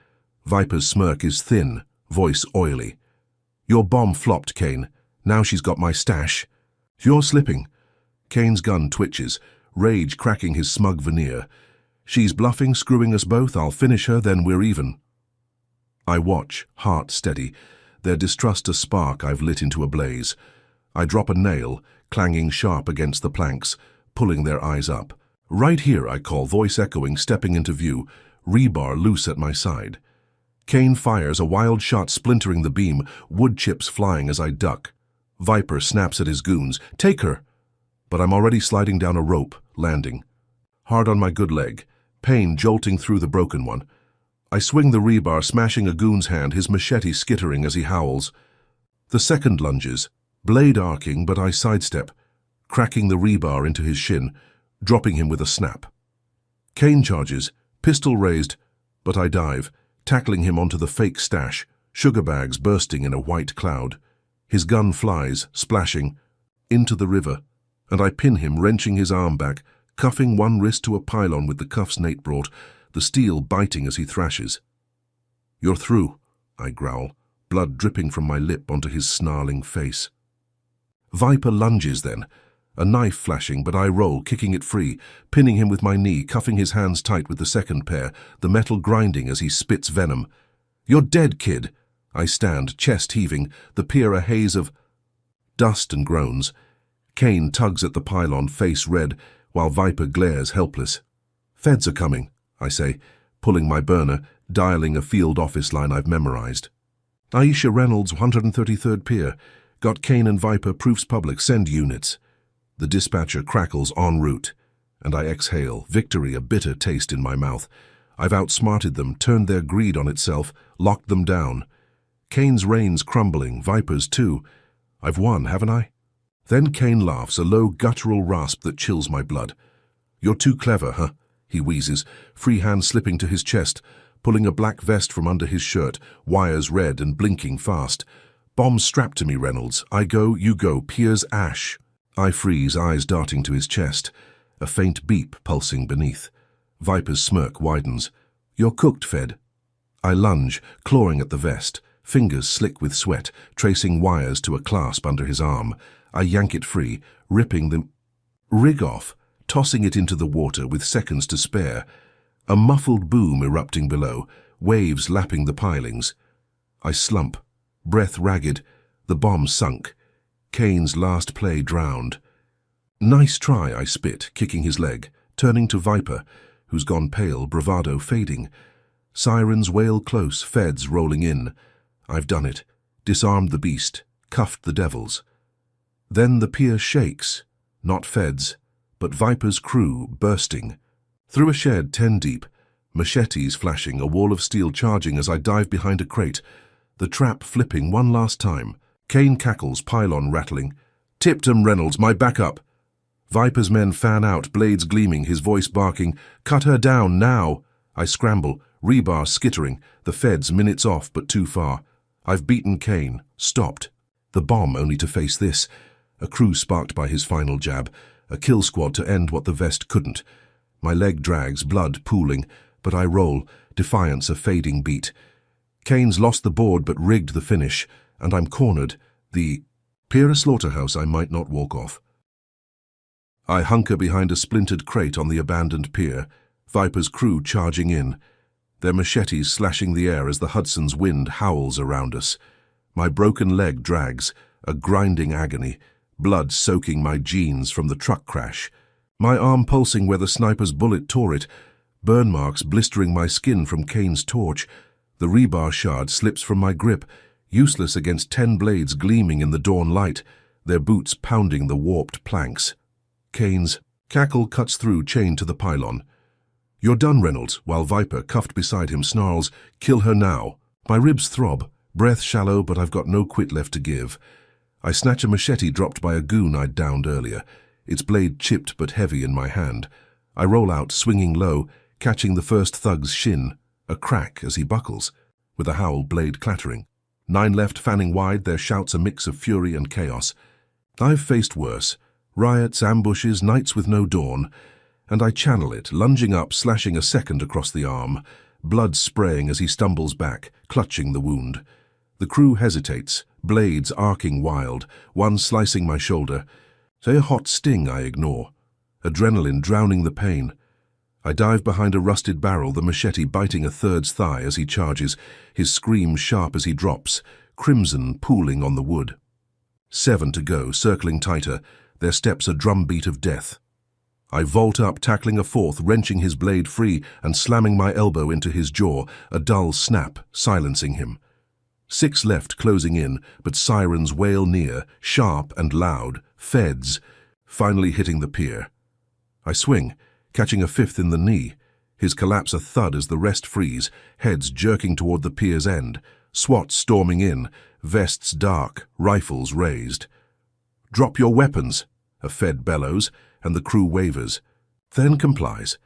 Viper's smirk is thin, voice oily. "Your bomb flopped, Cain. Now she's got my stash." "You're slipping." Cain's gun twitches, rage cracking his smug veneer. "She's bluffing, screwing us both. I'll finish her, then we're even." I watch, heart steady, their distrust a spark I've lit into a blaze. I drop a nail, clanging sharp against the planks, pulling their eyes up. "Right here," I call, voice echoing, stepping into view, rebar loose at my side. Cain fires, a wild shot splintering the beam, wood chips flying as I duck. Viper snaps at his goons. "Take her!" But I'm already sliding down a rope, landing. Hard on my good leg, pain jolting through the broken one. I swing the rebar, smashing a goon's hand, his machete skittering as he howls. The second lunges, blade arcing, but I sidestep, cracking the rebar into his shin, dropping him with a snap. Cain charges, pistol raised, but I dive, tackling him onto the fake stash, sugar bags bursting in a white cloud. His gun flies, splashing, into the river, and I pin him, wrenching his arm back, cuffing one wrist to a pylon with the cuffs Nate brought, the steel biting as he thrashes. "You're through," I growl, blood dripping from my lip onto his snarling face. Viper lunges then, a knife flashing, but I roll, kicking it free, pinning him with my knee, cuffing his hands tight with the second pair, the metal grinding as he spits venom. "You're dead, kid!" I stand, chest heaving, the pier a haze of dust and groans. Cain tugs at the pylon, face red, while Viper glares helpless. "Feds are coming," I say, pulling my burner, dialing a field office line I've memorized. "Aisha Reynolds, 133rd Pier. Got Cain and Viper, proofs public, send units." The dispatcher crackles en route, and I exhale, victory a bitter taste in my mouth. I've outsmarted them, turned their greed on itself, locked them down. Cain's reign's crumbling, Viper's too. I've won, haven't I? Then Cain laughs, a low guttural rasp that chills my blood. "You're too clever, huh?" he wheezes, free hand slipping to his chest, pulling a black vest from under his shirt, wires red and blinking fast. "Bomb strapped to me, Reynolds. I go, you go, Piers Ash." I freeze, eyes darting to his chest, a faint beep pulsing beneath. Viper's smirk widens. "You're cooked, Fed." I lunge, clawing at the vest, fingers slick with sweat, tracing wires to a clasp under his arm. I yank it free, ripping the rig off, tossing it into the water with seconds to spare. A muffled boom erupting below, waves lapping the pilings. I slump, breath ragged, the bomb sunk. Kane's last play drowned. "Nice try," I spit, kicking his leg, turning to Viper, who's gone pale, bravado fading. Sirens wail close, feds rolling in. I've done it. Disarmed the beast, cuffed the devils. Then the pier shakes. Not feds, but Viper's crew bursting. Through a shed 10 deep, machetes flashing, a wall of steel charging as I dive behind a crate, the trap flipping one last time. Kane cackles, pylon rattling. "Tipped 'em, Reynolds, my backup." Viper's men fan out, blades gleaming, his voice barking, "Cut her down, now!" I scramble, rebar skittering, the feds minutes off but too far. I've beaten Kane, stopped. The bomb only to face this. A crew sparked by his final jab, a kill squad to end what the vest couldn't. My leg drags, blood pooling, but I roll, defiance a fading beat. Kane's lost the board but rigged the finish, and I'm cornered. The pier a slaughterhouse I might not walk off. I hunker behind a splintered crate on the abandoned pier, Viper's crew charging in, their machetes slashing the air as the Hudson's wind howls around us. My broken leg drags, a grinding agony, blood soaking my jeans from the truck crash. My arm pulsing where the sniper's bullet tore it, burn marks blistering my skin from Kane's torch. The rebar shard slips from my grip, useless against 10 blades gleaming in the dawn light, their boots pounding the warped planks. Kane's cackle cuts through, chained to the pylon. "You're done, Reynolds," while Viper, cuffed beside him, snarls, "Kill her now." My ribs throb, breath shallow, but I've got no quit left to give. I snatch a machete dropped by a goon I'd downed earlier, its blade chipped but heavy in my hand. I roll out, swinging low, catching the first thug's shin, a crack as he buckles, with a howl, blade clattering. 9 left, fanning wide, their shouts a mix of fury and chaos. I've faced worse. Riots, ambushes, nights with no dawn, and I channel it, lunging up, slashing a second across the arm, blood spraying as he stumbles back, clutching the wound. The crew hesitates, blades arcing wild, one slicing my shoulder. Say a hot sting I ignore, adrenaline drowning the pain. I dive behind a rusted barrel, the machete biting a third's thigh as he charges, his scream sharp as he drops, crimson pooling on the wood. 7 to go, circling tighter, their steps a drumbeat of death. I vault up, tackling a fourth, wrenching his blade free and slamming my elbow into his jaw, a dull snap, silencing him. 6 left, closing in, but sirens wail near, sharp and loud, feds, finally hitting the pier. I swing, catching a 5th in the knee, his collapse a thud as the rest freeze, heads jerking toward the pier's end, SWAT storming in, vests dark, rifles raised. "Drop your weapons," a fed bellows, and the crew wavers, then complies.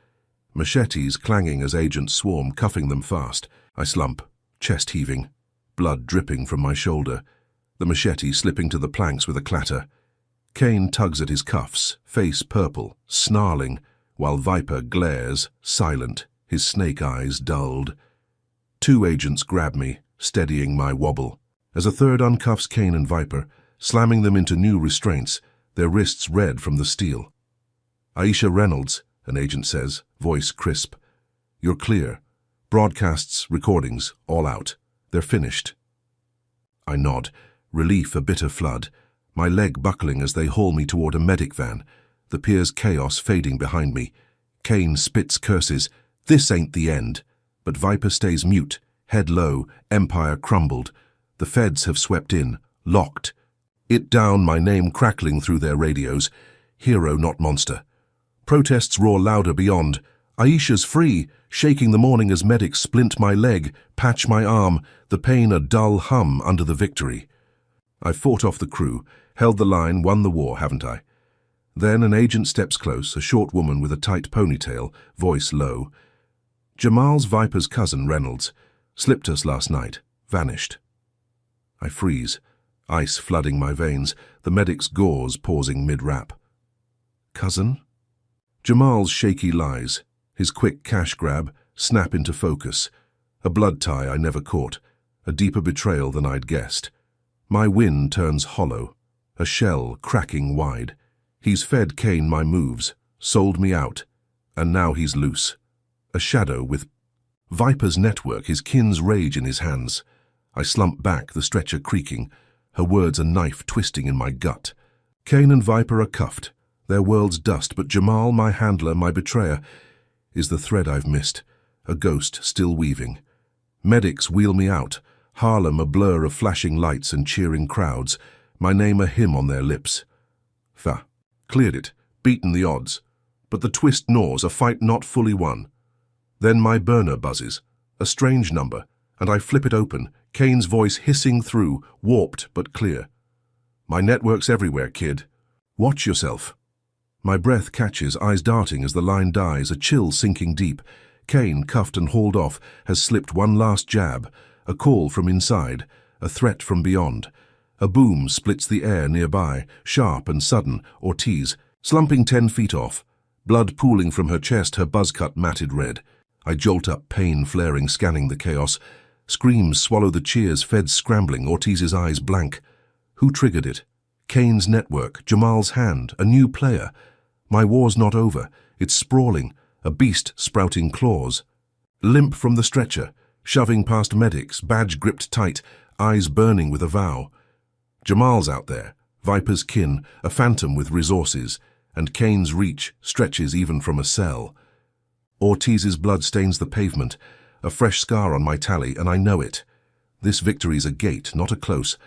Machetes clanging as agents swarm, cuffing them fast. I slump, chest heaving, blood dripping from my shoulder, the machete slipping to the planks with a clatter. Kane tugs at his cuffs, face purple, snarling, while Viper glares, silent, his snake eyes dulled. 2 agents grab me, steadying my wobble, as a third uncuffs Kane and Viper, slamming them into new restraints, their wrists red from the steel. "Aisha Reynolds," an agent says, voice crisp. "You're clear. Broadcasts, recordings, all out. They're finished." I nod, relief a bitter flood, my leg buckling as they haul me toward a medic van, the pier's chaos fading behind me. Kane spits curses. This ain't the end. But Viper stays mute, head low, empire crumbled. The feds have swept in, locked. It down, my name crackling through their radios. Hero, not monster. Protests roar louder beyond. Aisha's free, shaking the morning as medics splint my leg, patch my arm, the pain a dull hum under the victory. I fought off the crew, held the line, won the war, haven't I? Then an agent steps close, a short woman with a tight ponytail, voice low. Jamal's Viper's cousin, Reynolds, slipped us last night, vanished. I freeze, ice flooding my veins, the medic's gauze pausing mid-rap. Cousin? Jamal's shaky lies, his quick cash grab, snap into focus. A blood tie I never caught, a deeper betrayal than I'd guessed. My win turns hollow, a shell cracking wide. He's fed Kane my moves, sold me out, and now he's loose. A shadow with Viper's network, his kin's rage in his hands. I slump back, the stretcher creaking, her words a knife twisting in my gut. Kane and Viper are cuffed, their world's dust, but Jamal, my handler, my betrayer, is the thread I've missed, a ghost still weaving. Medics wheel me out, Harlem a blur of flashing lights and cheering crowds, my name a hymn on their lips. Cleared it, beaten the odds. But the twist gnaws, a fight not fully won. Then my burner buzzes, a strange number, and I flip it open, Kane's voice hissing through, warped but clear. My network's everywhere, kid. Watch yourself. My breath catches, eyes darting as the line dies, a chill sinking deep. Kane, cuffed and hauled off, has slipped one last jab, a call from inside, a threat from beyond. A boom splits the air nearby, sharp and sudden, Ortiz, slumping 10 feet off, blood pooling from her chest, her buzz-cut matted red. I jolt up, pain flaring, scanning the chaos. Screams swallow the cheers, feds scrambling, Ortiz's eyes blank. Who triggered it? Kane's network, Jamal's hand, a new player. My war's not over, it's sprawling, a beast sprouting claws. Limp from the stretcher, shoving past medics, badge gripped tight, eyes burning with a vow. Jamal's out there, Viper's kin, a phantom with resources, and Kane's reach stretches even from a cell. Ortiz's blood stains the pavement, a fresh scar on my tally, and I know it. This victory's a gate, not a close,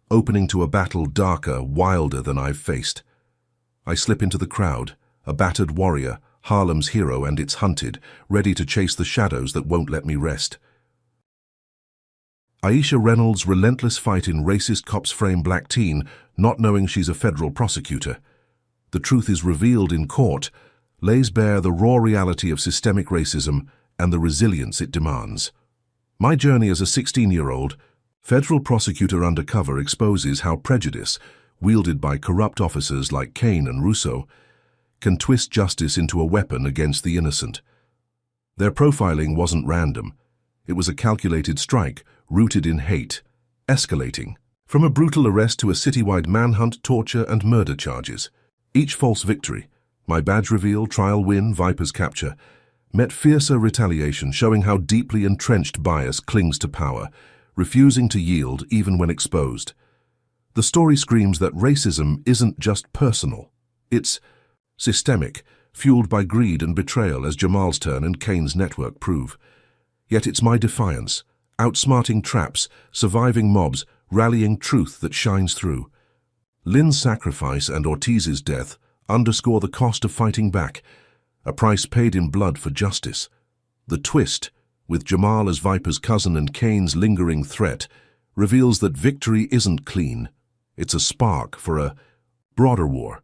opening to a battle darker, wilder than I've faced. I slip into the crowd, a battered warrior, Harlem's hero and its hunted, ready to chase the shadows that won't let me rest. Aisha Reynolds' relentless fight in racist cops frame black teen, not knowing she's a federal prosecutor. The truth is revealed in court, lays bare the raw reality of systemic racism and the resilience it demands. My journey as a 16-year-old, federal prosecutor undercover exposes how prejudice, wielded by corrupt officers like Kane and Russo, can twist justice into a weapon against the innocent. Their profiling wasn't random. It was a calculated strike, rooted in hate, escalating, from a brutal arrest to a citywide manhunt, torture and murder charges. Each false victory, my badge reveal, trial win, Viper's capture, met fiercer retaliation, showing how deeply entrenched bias clings to power, refusing to yield even when exposed. The story screams that racism isn't just personal. It's systemic, fueled by greed and betrayal, as Jamal's turn and Kane's network prove. Yet it's my defiance, outsmarting traps, surviving mobs, rallying truth that shines through. Lynn's sacrifice and Ortiz's death underscore the cost of fighting back, a price paid in blood for justice. The twist, with Jamal as Viper's cousin and Kane's lingering threat, reveals that victory isn't clean. It's a spark for a broader war.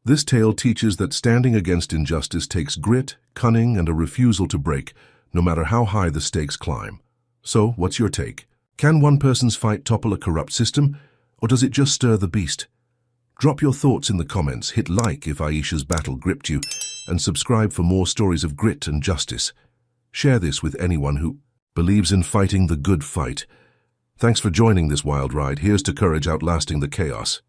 This tale teaches that standing against injustice takes grit, cunning, and a refusal to break, no matter how high the stakes climb. So, what's your take? Can one person's fight topple a corrupt system, or does it just stir the beast? Drop your thoughts in the comments, hit like if Aisha's battle gripped you, and subscribe for more stories of grit and justice. Share this with anyone who believes in fighting the good fight. Thanks for joining this wild ride. Here's to courage outlasting the chaos.